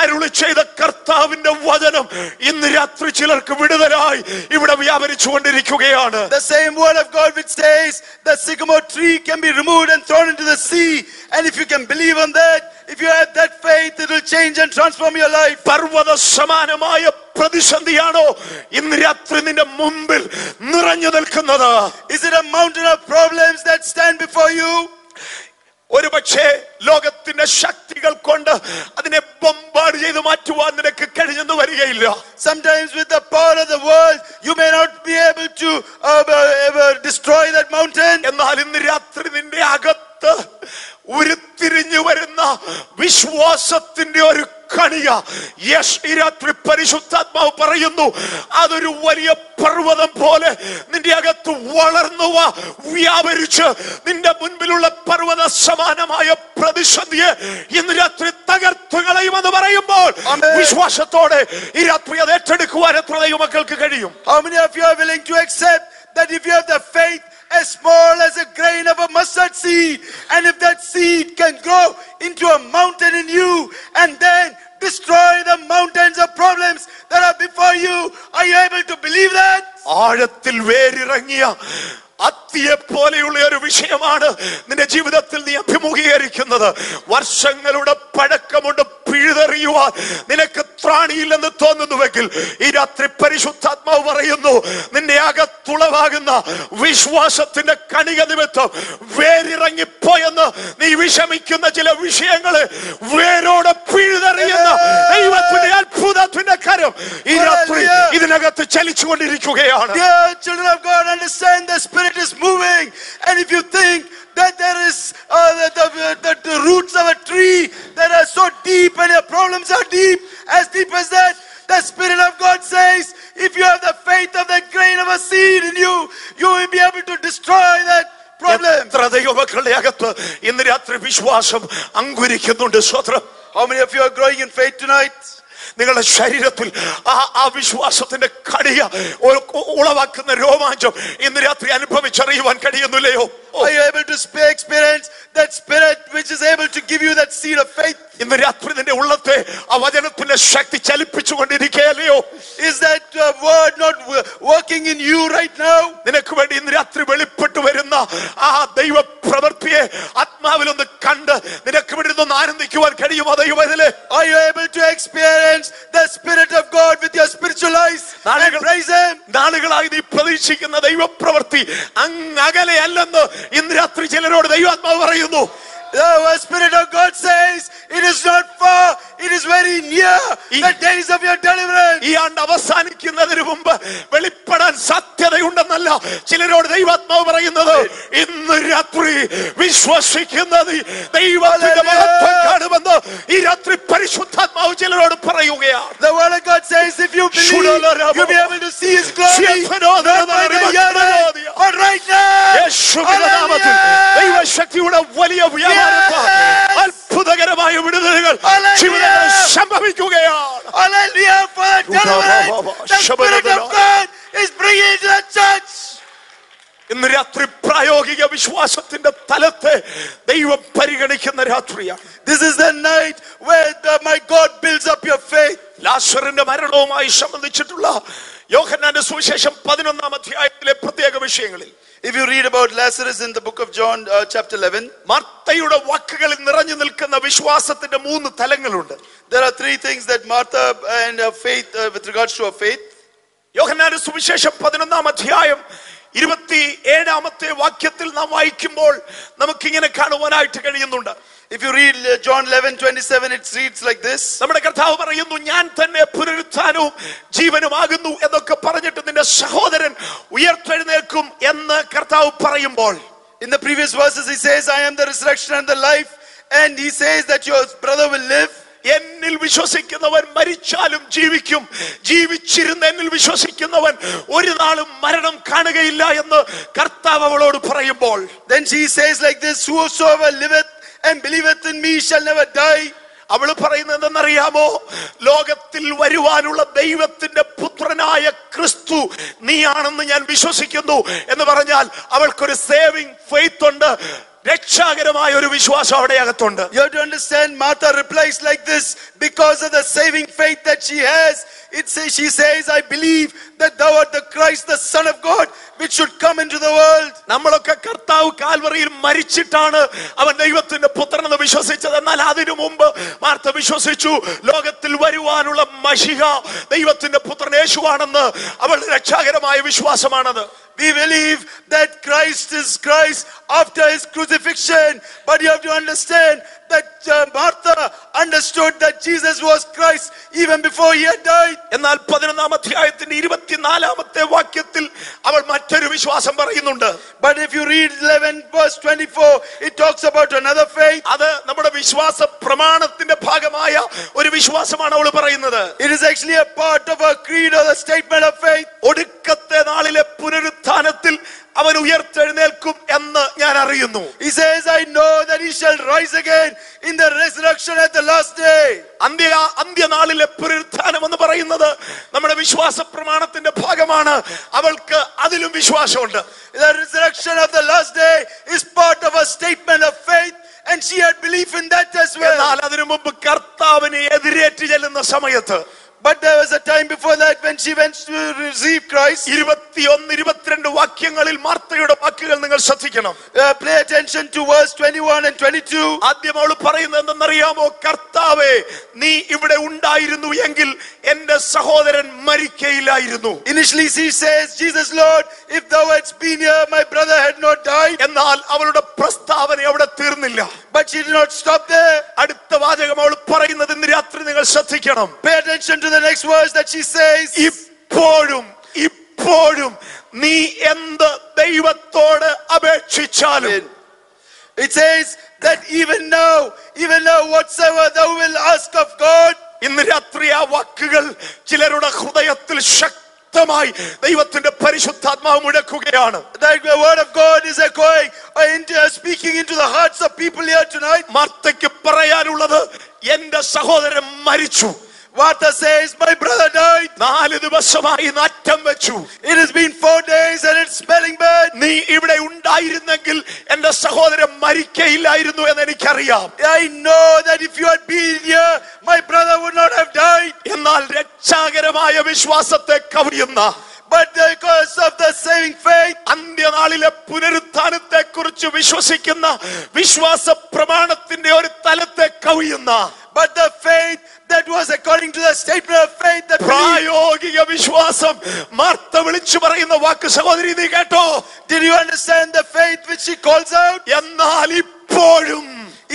അരുളി ചെയ്ത കർത്താവിന്റെ വചനം ഇന്ന് രാത്രി ചിലർക്ക് വിടുതലായി ഇവിടെ വ്യാപരിച്ചുകൊണ്ടിരിക്കുകയാണ്. The same word of God which says the sycamore tree can be removed and thrown into the sea, and if you can believe on that, if you have that faith, it will change and transform your life. പർവ്വത സമാനമായ പ്രതിസന്ധിയാണോ ഇന്ന് രാത്രി നിന്റെ മുമ്പിൽ നിറഞ്ഞു നിൽക്കുന്നത്? Is it a mountain of problems that stand before you? ഒരുപക്ഷേ ലോകത്തിന്റെ ശക്തികൾ കൊണ്ട് അതിനെ ബോംബാർഡ് ചെയ്ത് മാറ്റുവാൻ നിനക്ക് കഴിഞ്ഞെന്ന് വരികയില്ല. Sometimes with the power of the world you may not be able to destroy that mountain. എന്നാൽ ഇന്ന് രാത്രി നിന്റെ അകത്ത് ഉരുത്തിരിഞ്ഞു വരുന്ന വിശ്വാസത്തിന്റെ ഒരു കണിക ഈ രാത്രി പരിശുദ്ധാത്മാവ് പറയുന്നു, അതൊരു വലിയ പർവ്വതം പോലെ നിന്റെ അകത്ത് വളർന്നു വ്യാപരിച്ച് നിന്റെ മുൻപിലുള്ള പർവ്വത സമാനമായ പ്രതിസന്ധിയെ ഇന്ന് രാത്രി തകർത്തു കളയുമെന്ന് പറയുമ്പോൾ വിശ്വാസത്തോടെ ഈ രാത്രി അത് ഏറ്റെടുക്കുവാൻ എത്ര ദൈവമക്കൾക്ക് കഴിയും? How many of you are willing to accept that if you have the faith as small as a grain of a mustard seed, and if that seed can grow into a mountain in you and then destroy the mountains of problems that are before you, are you able to believe that? ആഴത്തിൽ വേരിറങ്ങിയ അത്തിയെ പോലെയുള്ള ഒരു വിഷയമാണ് നിന്റെ ജീവിതത്തിൽ നീ അഭിമുഖീകരിക്കുന്നത്. വർഷങ്ങളുടെ പഴക്കമുണ്ട് പിഴുതെറിയുവാൻ നിനക്ക് ത്രാണിയില്ലെന്ന് തോന്നുന്നുവെങ്കിൽ ഈ രാത്രി പരിശുദ്ധാത്മാവ് പറയുന്നു, നിന്റെ അകത്തുളവാകുന്ന വിശ്വാസത്തിന്റെ കണിക നിമിത്തം വേരിറങ്ങിപ്പോയെന്ന് നീ വിഷമിക്കുന്ന ചില വിഷയങ്ങളെ വേരോടെ പിഴുതെറിയുന്ന ദൈവത്തിന്റെ അത്ഭുതത്തിന്റെ കരം ഈ രാത്രി ഇതിനകത്ത് ചലിച്ചുകൊണ്ടിരിക്കുകയാണ്. Dear children of God, understand the Spirit is moving, and if you think that there is the roots of a tree that are so deep and your problems are as deep as that, the Spirit of God says, if you have the faith of that grain of a seed in you, you will be able to destroy that problem. ദൈവമക്കളുടെ അകത്ത് ഇന്ന് രാത്രി വിശ്വാസം അങ്കുരിക്കുന്നുണ്ട്. സ്വത്രം. How many of you are growing in faith tonight? നിങ്ങളുടെ ശരീരത്തിൽ ആ വിശ്വാസത്തിന്റെ കടിയ ഉളവാക്കുന്ന രോമാഞ്ചം ഇന്ന് രാത്രി അനുഭവിച്ചറിയുവാൻ കഴിയുന്നില്ലയോ? Are you able to experience that spirit which is able to give you that seed of faith? ഇന്ന് രാത്രി നിന്റെ ഉള്ളത്തെ ആ വചനത്തിന്റെ ശക്തി ചലിപ്പിച്ചുകൊണ്ടിരിക്കുകയല്ലയോ? Is that word not working in you right now? നിനക്ക് വേണ്ടി ഇന്ന് രാത്രി വെളിപ്പെട്ടു വരുന്ന ആ ദൈവ പ്രവൃത്തിയെ ആത്മാവിലൊന്ന് കണ്ട് നിനക്ക് വേണ്ടി ഒന്ന് ആനന്ദിക്കുവാൻ കഴിയുമോ? ദൈവമേ, are you able to experience the Spirit of God with your spiritual eyes and praise him? നാളുകളായി നീ പ്രതീക്ഷിക്കുന്ന ദൈവ പ്രവൃത്തി അങ്ങകലെ അല്ലെന്ന് ഇന്ന് രാത്രി ചിലരോട് ദൈവാത്മാവ് പറയുന്നു. The Spirit of God says it is not far, it is very near. The days of your deliverance. ഈ ആണ്ട് അവസാനിക്കുന്നതിന് മുമ്പ് വെളിപ്പെടാൻ സാധ്യതയുണ്ടെന്നല്ല ചിലരോട് ദൈവാത്മാവ് പറയുന്നത്. ഇന്ന് രാത്രി വിശ്വസിക്കുന്നത് ദൈവത്തിന്റെ മഹത്വം കാണുമെന്ന് ഈ രാത്രി പരിശുദ്ധാത്മാവ് ചിലരോട് പറയുകയാണ്. The word of God says if you believe, you'll be able to see his glory. Not by the year, but right now. യേശുവിന്റെ നാമത്തിൽ ദൈവശക്തിയുടെ വലിയ അത്ഭുതകരമായ വിടുതലുകൾ ജീവിതത്തിൽ സംഭവിക്കുകയാണ്. Hallelujah for deliverance. The Spirit of God is bringing to the church. ഇന്ന് രാത്രി പ്രായോഗിക വിശ്വാസത്തിന്റെ തലത്തെ ദൈവം പരിഗണിക്കുന്ന രാത്രിയാണ്. This is the night where my God builds up your faith. ലാസറിന്റെ മരണവുമായി സംബന്ധിച്ചിട്ടുള്ള യോഹന്നാന്റെ സുവിശേഷം 11-ാം അധ്യായത്തിലെ പ്രത്യേക വിഷയങ്ങളിൽ If you read about Lazarus in the book of John chapter 11, മാർത്തയുടെ വാക്കുകളിൽ നിറഞ്ഞു നിൽക്കുന്ന വിശ്വാസത്തിന്റെ 3 തലങ്ങളുണ്ട്. there are 3 things that Martha and her faith with regards to her faith. യോഹന്നാന്റെ സുവിശേഷം 11-ാം അധ്യായം 27-ാമത്തെ വാക്യത്തിൽ നാം വായിക്കുമ്പോൾ നമുക്കിങ്ങനെ കാണുവാനായിട്ട് കഴിയുന്നുണ്ട്. If you read John 11:27, it reads like this. നമ്മുടെ കർത്താവ് പറയുന്നു, ഞാൻ തന്നെ പുനരുത്ഥാനവും ജീവനുമാകുന്നു എന്നൊക്കെ പറഞ്ഞിട്ട് നിന്റെ സഹോദരൻ ഉയർത്തെഴുന്നേൽക്കും എന്ന് കർത്താവ് പറയുമ്പോൾ, In the previous verses he says, I am the resurrection and the life, and he says that your brother will live. എന്നിൽ വിശ്വസിക്കുന്നവൻ മരിച്ചാലും ജീവിക്കും, ജീവിച്ചിരുന്ന എന്നിൽ വിശ്വസിക്കുന്നവൻ ഒരു നാളും മരണം കാണുകയില്ല എന്ന് കർത്താവ് അവളോട് പറയുമ്പോൾ, Then she says like this, whosoever liveth and believeth in me shall never die. അവള് പറയുന്നത് എന്തെന്നറിയാമോ? ലോകത്തിൽ വരുവാനുള്ള ദൈവത്തിന്റെ പുത്രനായ ക്രിസ്തു നീയാണെന്ന് ഞാൻ വിശ്വസിക്കുന്നു എന്ന് പറഞ്ഞാൽ അവൾക്കൊരു സേവിംഗ് ഫെയ്ത്ത് ഉണ്ട്, രക്ഷാകരമായ ഒരു വിശ്വാസം അവിടെ അകത്തുണ്ട്. You have to understand, Martha replies like this because of the saving faith that she has. She says, I believe that thou art the Christ, the Son of God, which should come into the world. നമ്മളൊക്കെ കർത്താവ് കാൽവറിയിൽ മരിച്ചിട്ടാണ് അവൻ ദൈവത്തിന്റെ പുത്രനെന്ന് വിശ്വസിച്ചത്. എന്നാൽ അതിനു മുമ്പ് Martha വിശ്വസിച്ചു ലോകത്തിൽ വരുവാനുള്ള മശിഹ ദൈവത്തിന്റെ പുത്രൻ യേശുവാണെന്ന്. അവളുടെ രക്ഷാകരമായ വിശ്വാസമാണത്. We believe that Christ is Christ after his crucifixion, but you have to understand that Martha understood that Jesus was Christ even before he had died. എന്നാൽ 11-ാം അധ്യായത്തിന്റെ 24-ാമത്തെ വാക്യത്തിൽ അവൾ മറ്റൊരു വിശ്വാസം പറയുന്നുണ്ട്. But if you read 11 verse 24, it talks about another faith. അത് നമ്മുടെ വിശ്വാസ പ്രമാണത്തിന്റെ ഭാഗമായ ഒരു വിശ്വാസമാണ് അവൾ പറയുന്നത്. It is actually a part of a creed or the statement of faith. ഒടുക്കത്തെ നാളിലെ പുനരുത്ഥാനത്തിൽ അവൻ ഉയർത്തെഴുന്നേൽക്കും എന്ന് ഞാൻ അറിയുന്നു. He says, I know that he shall rise again in the resurrection at the last day. അന്ത്യനാളിലെ പുനരുത്ഥാനം എന്ന് പറയുന്നത് നമ്മുടെ വിശ്വാസ പ്രമാണത്തിന്റെ ഭാഗമാണ്. അവൾക്ക് അതിലും വിശ്വാസമുണ്ട്. The resurrection of the last day is part of a statement of faith, and she had belief in that as well. എന്നാൽ അതിനു മുമ്പ് കർത്താവിനെ എതിരേറ്റ് ചെല്ലുന്ന സമയത്ത്, but there was a time before that when she went to receive Christ. 21-22 വാക്യങ്ങളിൽ മാർത്തയുടെ വാക്കുകൾ നിങ്ങൾ ശ്രദ്ധിക്കണം. Pay attention to verse 21 and 22. ആദ്യം അവൾ പറയുന്നത് എന്തെന്നറിയാമോ? കർത്താവേ, നീ ഇവിടെ ഉണ്ടായിരുന്നു എങ്കിൽ എന്റെ സഹോദരൻ മരിക്കയില്ലായിരുന്നു. Initially she says, Jesus Lord, if thou hadst been here, my brother had not died. എന്നാൽ അവളുടെ പ്രസ്താവന അവിടെ തീർന്നില്ല. But she did not stop there. അടുത്ത വാചകം അവൾ പറയുന്നത് ഇന്ന് രാത്രി നിങ്ങൾ ശ്രദ്ധിക്കണം. Pay attention to the next verse that she says, ഇപ്പോഴും നീ എന്ത് ദൈവത്തോട് അപേക്ഷിച്ചാലും. It says that even now whatsoever thou will ask of God. ഇന്ന് രാത്രി ആ വാക്കുകൾ ചിലരുടെ ഹൃദയത്തിൽ ശക്തമായി ദൈവത്തിന്റെ പരിശുദ്ധാത്മാവ് മുഴക്കുകയാണ്. That the word of God is echoing speaking into the hearts of people here tonight. മാർത്തയ്ക്ക് പറയാനുള്ളത്, എന്റെ സഹോദരൻ മരിച്ചു. Martha says, my brother died. 4 ദിവസമായി നാറ്റം വെച്ചു. It has been 4 days and it's smelling bad. നീ ഇവിടെ ഉണ്ടായിരുന്നെങ്കിൽ എന്റെ സഹോദരൻ മരിക്കയില്ലായിരുന്നു എന്ന് എനിക്കറിയാം. I know that if you had been here, my brother would not have died. എന്നാൽ രക്ഷാകരമായ വിശ്വാസത്തെ കവിയുന്ന, but because of the saving faith, അന്ത്യനാളിലെ പുനരുത്ഥാനത്തെ കുറിച്ച് വിശ്വസിക്കുന്ന വിശ്വാസ പ്രമാണത്തിന്റെ ഒരു തലത്തെ കവിയുന്ന, but the faith that was according to the statement of faith, that പ്രായോഗിക വിശ്വാസം Martha വിളിച്ചു പറയുന്ന വാക്ക് സഹോദരി നീ കേട്ടോ? Did you understand the faith which she calls out? എന്നാൽ ഇപ്പോഴും,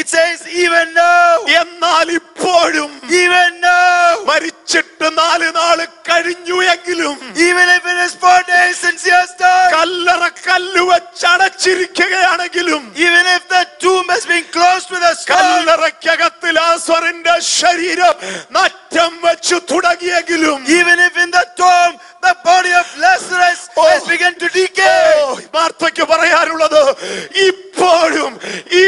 it says even now, എന്നാൽ ഇപ്പോഴും, even now, മരിച്ചിട്ട് 4 നാൾ കഴിഞ്ഞു എങ്കിലും, even if it is 4 days since he has died, കല്ലറ കല്ല് വെച്ചടച്ചിരിക്കുകയാണെങ്കിലും, even if the tomb has been closed with a stone, കല്ലറയ്ക്കകത്ത് ലാസറിന്റെ ശരീരം നാറ്റം വെച്ചു തുടങ്ങിയെങ്കിലും, even if in the tomb the body of Lazarus has begun to decay, മാർത്തയ്ക്ക് പറയാനുള്ളത്, ഇപ്പോഴും ഈ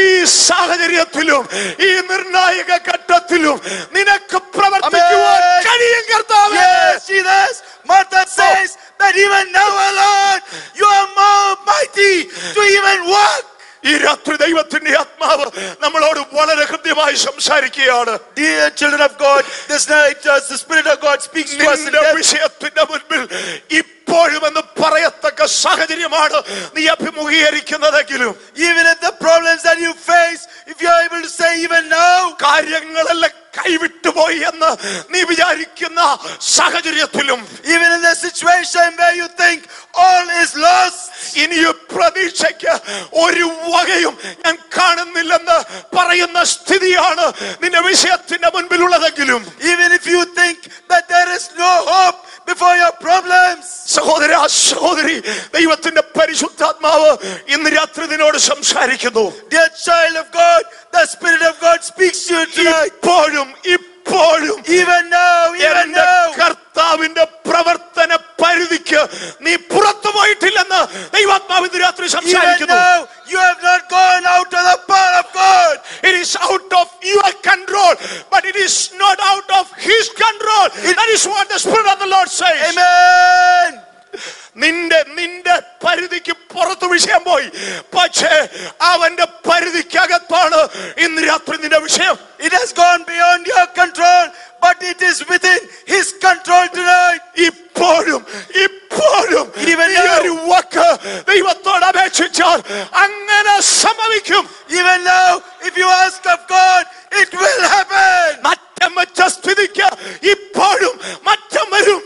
സാഹചര്യത്തിലും ഈ നിർണായക ഘട്ടത്തിലും നിനക്ക് പ്രവർത്തിക്കുവാൻ കഴിയും കർത്താവേ. Yes, Jesus. Martha says that even now, Lord, you are more mighty to even work. ഈ രാത്രി ദൈവത്തിന്റെ ആത്മാവ് നമ്മളോട് വളരെ കൃത്യമായി സംസാരിക്കുകയാണ്. Dear children of God, this night the Spirit of God speaks to us in നിന്റെ depth. വിഷയത്തിന്റെ മുൻപിൽ ഇപ്പോഴും എന്ന് പറയത്തക്ക സാഹചര്യമാണ് നീ അഭിമുഖീകരിക്കുന്നതെങ്കിലും, Even if the problems that you face, if you are able to say even now, കാര്യങ്ങളെല്ലാം കൈവിട്ടുപോയി എന്ന് നീ വിചാരിക്കുന്ന സാഹചര്യത്തിലും, even in the situation where you think all is lost, ഇനിയും പ്രതീക്ഷയ്ക്ക് ഒരു വകയും ഞാൻ കാണുന്നില്ലെന്ന് പറയുന്ന സ്ഥിതിയാണ് നിന്റെ വിഷയത്തിന്റെ മുൻപിലുള്ളതെങ്കിലും, even if you think that there is no hope before your problems, സഹോദര സഹോദരി, ദൈവത്തിന്റെ പരിശുദ്ധാത്മാവ് ഇന്ന് രാത്രി നിന്നോട് സംസാരിക്കുന്നു. dear child of God, the Spirit of God speaks to you tonight. ഇപ്പോഴും Even now, even now, കർത്താവിന്റെ പ്രവർത്തന പരിധിക്ക് നീ പുറത്തു പോയിട്ടില്ലെന്ന് ദൈവാത്മാവ് ഇന്ന് രാത്രി even സംസാരിക്കുന്നു. now, you have not gone out of the power of God. It is out of your control, but it is not out of His control. That is what the Spirit of the Lord says. Amen. നിന്റെ പരിധിക്ക് പുറത്ത് വിഷയം പോയി, പക്ഷേ അവന്റെ പരിധിക്കകത്താണ് ഇന്ന് രാത്രി നിന്റെ വിഷയം. It has gone beyond your control, but it is within His control tonight. ഇപ്പോഴും Even ഈ ഒരു വാക്ക് ദൈവത്തോട് അപേക്ഷിച്ചാൽ അങ്ങനെ സംഭവിക്കും. Even now, if you ask of God, it will happen. മാറ്റം വെച്ച സ്ഥിതിക്ക് ഇപ്പോഴും മാറ്റം വരും.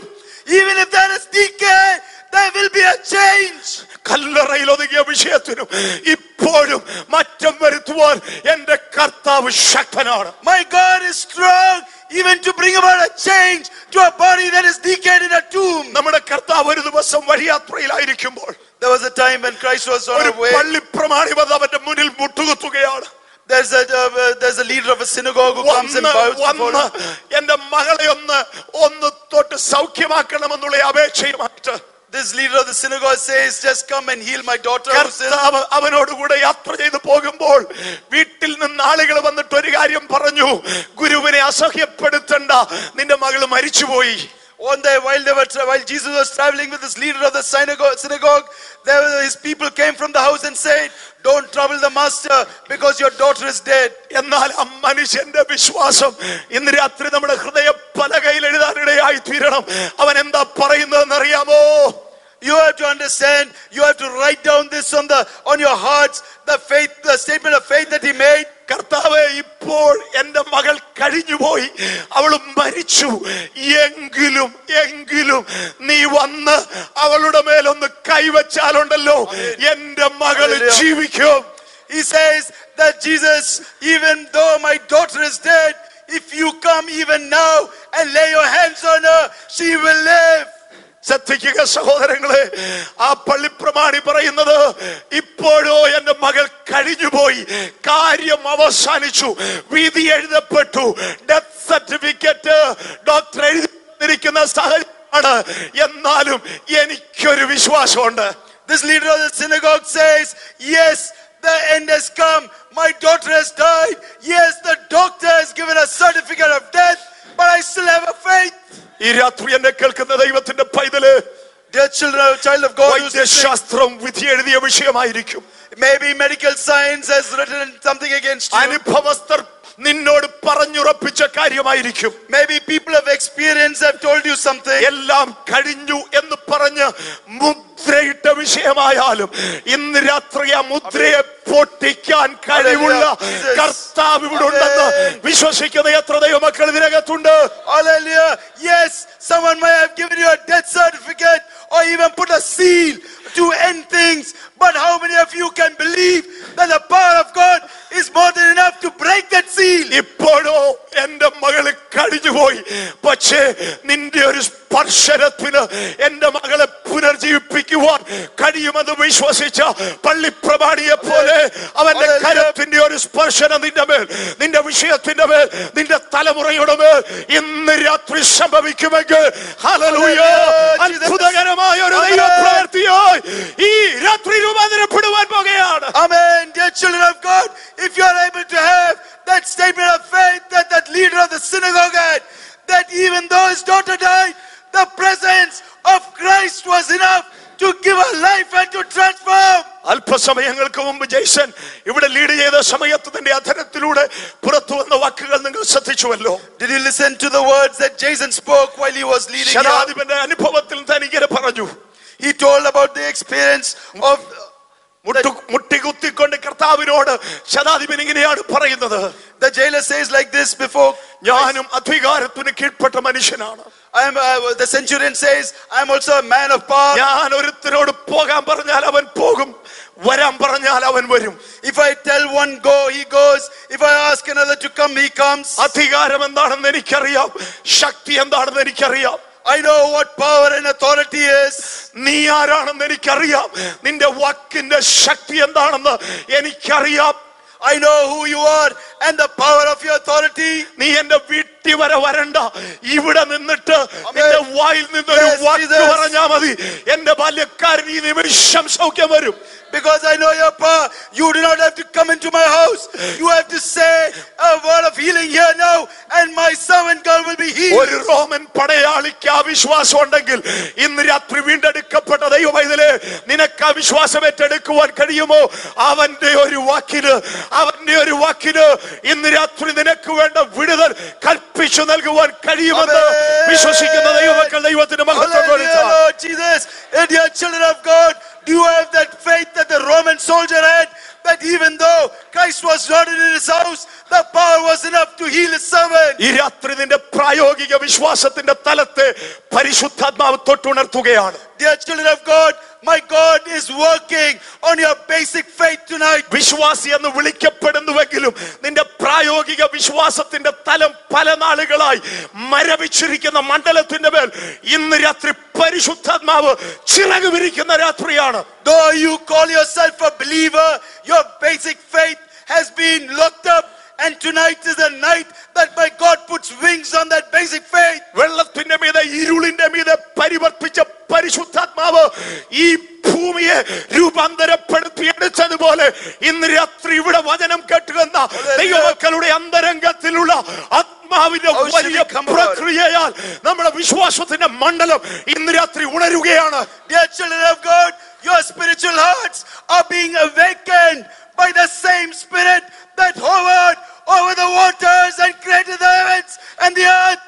Even if there is decay, there will be a change. കല്ലറയിൽ ഒതുങ്ങിയ വിഷയത്തിനും ഇപ്പോഴും മാറ്റം വരുത്തുവാൻ എന്റെ കർത്താവ് ശക്തനാണ്. My God is strong even to bring about a change to a body that is decayed in a tomb. നമ്മുടെ കർത്താവ് ഒരു ദിവസം വഴിയാത്രയിലായിരിക്കുമ്പോൾ There was a time when Christ was on ഒരു a way. പള്ളി പ്രമാണി വന്ന് അവന്റെ മുന്നിൽ മുട്ടുകുത്തുകയാണ്. There's a leader of a synagogue who comes and bows before him. എന്റെ മകളെ ഒന്ന് തൊട്ട് സൗഖ്യമാക്കണമെന്നുള്ള അപേക്ഷയുമായിട്ട് This leader of the synagogue says, just come and heal my daughter. കർത്താവ് അവനോടുകൂടെ യാത്ര ചെയ്ത് പോകുമ്പോൾ വീട്ടിൽ നിന്ന് ആളുകൾ വന്നിട്ട് ഒരു കാര്യം പറഞ്ഞു, ഗുരുവിനെ അസഹ്യപ്പെടുത്തണ്ട, നിന്റെ മകള് മരിച്ചുപോയി. One day, while Jesus was traveling with this leader of the synagogue, his people came from the house and said, don't trouble the master because your daughter is dead. എന്നാൽ ആ മനുഷ്യന്റെ വിശ്വാസം ഇന്ന് രാത്രി നമ്മുടെ ഹൃദയ പലകയിൽ എഴുതാനിടയായി തീരണം. അവൻ എന്താ പറയുന്നതെന്ന് അറിയാമോ? You have to understand, you have to write down this on your hearts, the statement of faith that he made. കർത്താവേ, ഇപ്പോൾ എന്റെ മകൾ കഴിഞ്ഞുപോയി, അവള് മരിച്ചു, എങ്കിലും നീ വന്ന് അവളുടെ മേലൊന്ന് കൈവച്ചാലുണ്ടല്ലോ എന്റെ മകള് ജീവിക്കും. He says that Jesus, even though my daughter is dead, if you come even now and lay your hands on her, she will live. ശ്രദ്ധിക്കുക സഹോദരങ്ങളെ, ആ പള്ളിപ്രമാണി പറയുന്നത്, ഇപ്പോഴോ എന്റെ മകൾ കഴിഞ്ഞുപോയി, കാര്യം അവസാനിച്ചു, വിധി എഴുതപ്പെട്ടു, ഡെത്ത് സർട്ടിഫിക്കറ്റ് ഡോക്ടർ എഴുതിയിരിക്കുന്ന സാഹചര്യമാണ്, എന്നാലും എനിക്കൊരു വിശ്വാസമുണ്ട്. This leader of the synagogue says, yes, the end has come, my daughter has died, yes, the doctor has given a certificate of death, but I still have a faith. ഈ രാത്രി എന്നെ കേൾക്കുന്ന ദൈവത്തിന്റെ പൈതല്, Dear child of God, വൈദ്യശാസ്ത്രം വിധി എഴുതിയ വിഷയമായിരിക്കും. maybe medical science has written something against you. അനുഭവസ്ഥർ നിന്നോട് പറഞ്ഞുറപ്പിച്ച കാര്യമായിരിക്കും. Maybe people of experience have told you something. എല്ലാം കഴിഞ്ഞു എന്ന് പറഞ്ഞ് മുദ്രയിട്ട വിഷയമായാലും ഇന്ന് രാത്രി ആ മുദ്രയെ പൊട്ടിക്കാൻ കഴിവുള്ള കർത്താവ് ഇവിടെ ഉണ്ടെന്ന് വിശ്വസിക്കുന്ന എത്ര ദൈവമക്കൾ ഇതിനകത്തുണ്ട്? Hallelujah. Yes, someone may have given you a death certificate or even put a seal to end things, but how many of you can believe that the power of God is more than enough to break that seal? ഇപ്പോഴോ എന്റെ മകള് കഴിഞ്ഞുപോയി, പക്ഷേ നിന്റെ ഒരു സ്പർശനത്തിന് എന്റെ മകളെ പുനർജീവിപ്പിക്കുവാൻ കഴിയുമെന്ന് വിശ്വസിച്ച പള്ളിപ്രമാണിയെ പോലെ അവന്റെ കരത്തിന്റെ ഒരു സ്പർശനം നിന്റെ മേൽ, നിന്റെ വിഷയത്തിന്റെ മേൽ, നിന്റെ തലമുറയുടെ മേൽ ഇന്ന് രാത്രി സംഭവിക്കുമെങ്കിൽ ഹല്ലേലൂയ, അത്ഭുതകരമായ ഒരു ദൈവപ്രവൃത്തിയായി ഈ രാത്രി രൂപാന്തരപ്പെടുവാൻ പോകുകയാണ്. Amen. Dear children of God, if you are able to have that statement of faith that leader of the synagogue had, that even though his daughter died, the presence of Christ was enough to give her life and to transform. അല്പസമയങ്ങൾക്ക് മുമ്പ് ജയ്സൺ ഇവിടെ lead ചെയ്ത സമയത്ത് തന്റെ അധരത്തിലൂടെ പുറത്തു വന്ന വാക്കുകൾ നിങ്ങൾ ശ്രദ്ധിച്ചുവല്ലോ. Did you listen to the words that Jason spoke while he was leading here? ശതാധിപന്റെ അനുഭവത്തിൽ താൻ ഇങ്ങനെ പറഞ്ഞു. He told about the experience of മുട്ടികുത്തിക്കൊണ്ട് കർത്താവിനോട് ശതാധിപൻ ഇങ്ങനെയാണ് പറയുന്നത്. The jailer says like this before, ഞാനും അധികാരത്തിന് കീഴ്പ്പെട്ട മനുഷ്യനാണ്. the centurion says, I am also a man of power. ഞാൻ ഒരുത്തരോട് പോകാൻ പറഞ്ഞാൽ അവൻ പോകും, വരാൻ പറഞ്ഞാൽ അവൻ വരും. If I tell one go, he goes. If I ask another to come, he comes. അധികാരം എന്താണെന്ന് എനിക്കറിയാം, ശക്തി എന്താണെന്ന് എനിക്കറിയാം. I know what power and authority is. നീ ആരാണെന്ന് എനിക്കറിയാം, നിന്റെ വാക്കിന്റെ ശക്തി എന്താണെന്ന് എനിക്കറിയാം. I know who you are and the power of your authority. നീ എന്റെ വീട്ടിൽ വരെ വരണ്ട, ഇവിടെ നിന്നിട്ട് നിന്റെ വായിൽ നിന്നൊരു വാക്ക് പറഞ്ഞാൽ മതി, എന്റെ ബാല്യക്കാരൻ ഈ നിമിഷം സൗഖ്യം വരും. Because I know your power, you do not have to come into my house. You have to say a word of healing here now, and my servant girl will be healed. ഒരു Roman പടയാളിക്ക് ആ വിശ്വാസം ഉണ്ടെങ്കിൽ ഇന്ന് രാത്രി വീണ്ടെടുക്കപ്പെട്ട ദൈവമൈതലേ, നിനക്ക് ആ വിശ്വാസം ഏറ്റെടുക്കുവാൻ കഴിയുമോ? അവന്റെ ഒരു വാക്കിന് ഇന്ന് രാത്രി നിനക്ക് വേണ്ട വിടുതൽ കൽപ്പിച്ചു നൽകുവാൻ കഴിയുമെന്ന് വിശ്വസിക്കുന്ന ദൈവമക്കൾ ദൈവത്തിന്റെ മഹത്വം കൊടുത്താൽ. Lord Jesus, and dear children of God, do you have that faith that the Roman soldier had? That even though Christ was not in his house, the power was enough to heal his servant. ഈ രാത്രി നിന്റെ പ്രായോഗിക വിശ്വാസത്തിന്റെ തലത്തെ പരിശുദ്ധാത്മാവ് തൊട്ടുണർത്തുകയാണ്. Dear children of God, my God is working on your basic faith tonight. വിശ്വാസി എന്ന് വിളിക്കപ്പെടുന്നുവെങ്കിലും നിന്റെ പ്രായോഗിക വിശ്വാസത്തിന്റെ തലം പല നാളുകളായി മരവിച്ചിരിക്കുന്ന മണ്ഡലത്തിന്റെ മേൽ ഇന്ന് രാത്രി പരിശുദ്ധാത്മാവ് ചിറക് വിരിക്കുന്ന രാത്രിയാണ്. Though you call yourself a believer, your basic faith has been locked up, and tonight is the night that my God puts wings on that basic faith. വെള്ളത്തിന്റെ മീതെ ഇരുളിന്റെ മീതെ പരിവർത്തിച്ച പരിശുദ്ധാത്മാവ് ഈ ഭൂമിയെ രൂപാന്തരപ്പെടുത്തിയെടുത്തതുപോലെ ഇന്ന് രാത്രി ഇവിടെ വചനം കേട്ടുകന്ന ദൈവമക്കളുടെ അന്തരംഗത്തിലുള്ള ആത്മാവിന്റെ വലിയ പ്രക്രിയയാൽ നമ്മുടെ വിശ്വാസത്തിന്റെ മണ്ഡലം ഇന്ന് രാത്രി ഉണരുകയാണ്. Dear children of God, your spiritual hearts are being awakened by the same spirit that hovered over the waters and created the heavens and the earth.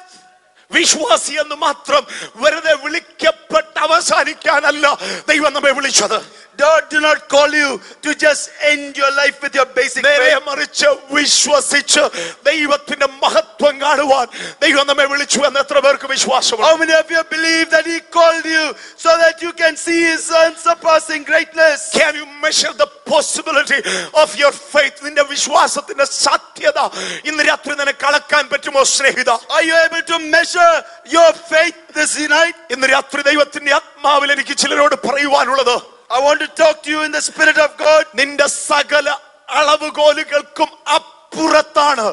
വിശ്വാസി എന്ന് മാത്രം വെറുതെ വിളിക്കപ്പെട്ട് അവസാനിക്കാനല്ല ദൈവം നമ്മെ വിളിച്ചത്. God do not call you to just end your life with your basic faith. മറിച്ച് വിശ്വസിച്ച് ദൈവത്തിന്റെ മഹത്വം കാണുവാൻ ദൈവം നമ്മെ വിളിച്ചു എന്ന് എത്ര പേർക്ക് വിശ്വാസമുണ്ട്? How many of you believe that he called you so that you can see his unsurpassing greatness? Can you measure the possibility of your faith? നിന്റെ വിശ്വാസത്തിന്റെ സാധ്യത ഇന്ന് രാത്രി നിനക്ക് അളക്കാൻ പറ്റുമോ സ്നേഹിത? Are you able to measure your faith this night? ഇന്ന് രാത്രി ദൈവത്തിന്റെ ആത്മാവിൽ എനിക്ക് ചിലരോട് പറയുവാനുള്ളത്, I want to talk to you in the spirit of God. നിന്റെ സകല അളവുകോലുകൾക്കും അപ്പുറത്താണ്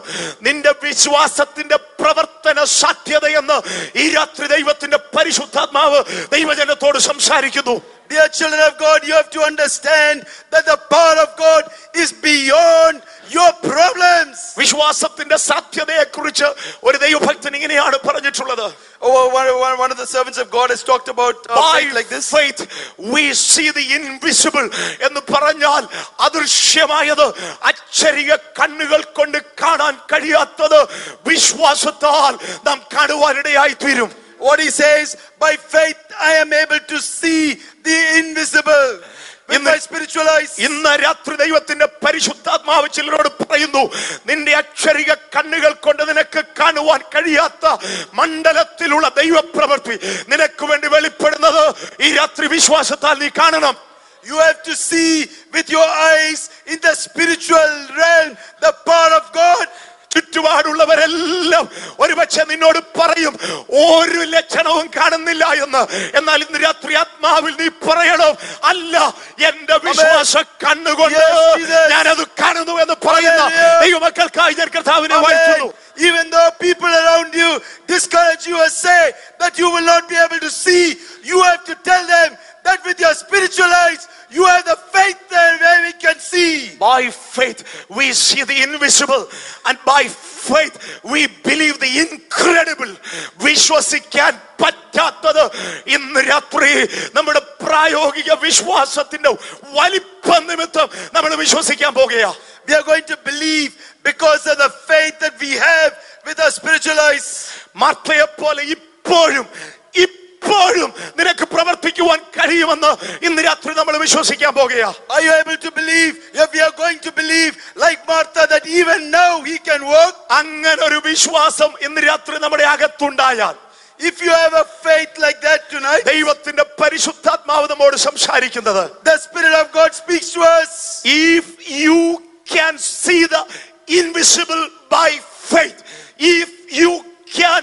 നിന്റെ വിശ്വാസത്തിന്റെ പ്രവർത്തന സാധ്യതയെന്ന് ഈ രാത്രി ദൈവത്തിന്റെ പരിശുദ്ധാത്മാവ് ദൈവജനത്തോട് സംസാരിക്കുന്നു. Dear children of God, you have to understand that the power of God is beyond your problems. വിശ്വാസത്തിന്റെ സാധ്യതയെ കുറിച്ച് ഒരു ദൈവഭക്തൻ ഇങ്ങനെയാണ് പറഞ്ഞിട്ടുള്ളത്. One of the servants of God has talked about faith like this. By faith we see the invisible. എന്ന് പറഞ്ഞാൽ അദൃശ്യമായത്, അക്ഷരിക കണ്ണുകൾ കൊണ്ട് കാണാൻ കഴിയാത്തത് വിശ്വാസത്താൽ നാം കാണുവാനിടയായി തീരും. What he says, by faith I am able to see the invisible with my spiritual eyes. ഇന്ന് രാത്രി ദൈവത്തിന്റെ പരിശുദ്ധാത്മാവ് ചിലരോട് പറയുന്നു, നിന്റെ അക്ഷരിക കണ്ണുകൾ കൊണ്ട് നിനക്ക് കാണുവാൻ കഴിയാത്ത മണ്ഡലത്തിലുള്ള ദൈവപ്രവൃത്തി നിനക്ക് വേണ്ടി വെളിപ്പെടുന്നത് ഈ രാത്രി വിശ്വാസത്താൽ നീ കാണണം. You have to see with your eyes in the spiritual realm the power of God. ചുറ്റുപാടുള്ളവരെല്ലാം ഒരുപക്ഷെ നിന്നോട് പറയും ഒരു ലക്ഷണവും കാണുന്നില്ല എന്ന്. എന്നാൽ ഇന്ന് രാത്രി ആത്മാവിൽ നീ പറയണം, അല്ല, എന്റെ വിശ്വാസ കണ്ണുകൊണ്ട് ഞാനത് കാണുന്നു എന്ന് പറയുന്ന ദൈവമക്കൾക്കായി ഞാൻ കർത്താവിനെ വാഴ്ത്തുന്നു. Even though people around you discourage you or say that you will not be able to see, you have to tell them that with your spiritual eyes you have the faith there where we can see. By faith we see the invisible, and by faith we believe the incredible. വിശ്വസിക്കാൻ പറ്റാത്തത് ഇന്ന് രാത്രി നമ്മുടെ പ്രായോഗിക വിശ്വാസത്തിന്റെ വലിപ്പ നിമിത്തം നമ്മൾ വിശ്വസിക്കാൻ പോകുകയാ. We are going to believe because of the faith that we have with our spiritual eyes. മാർത്തയെ പോലെ ഇപ്പോഴും നിനക്ക് പ്രവർത്തിക്കുവാൻ കഴിയുമെന്ന് ഇന്ന് രാത്രി നമ്മൾ വിശ്വസിക്കാൻ പോകുകയാ. Are you able to believe? If we are going to believe like Martha that even now he can work. അങ്ങനെ ഒരു വിശ്വാസം ഇന്ന് രാത്രി നമ്മുടെ അകത്തുണ്ടായാൽ, if you have a faith like that tonight, ദൈവത്തിന്റെ പരിശുദ്ധാത്മാവ് നമ്മോട് സംസാരിക്കുന്നത്, the Spirit of God speaks to us. If you can see the invisible by faith, if you can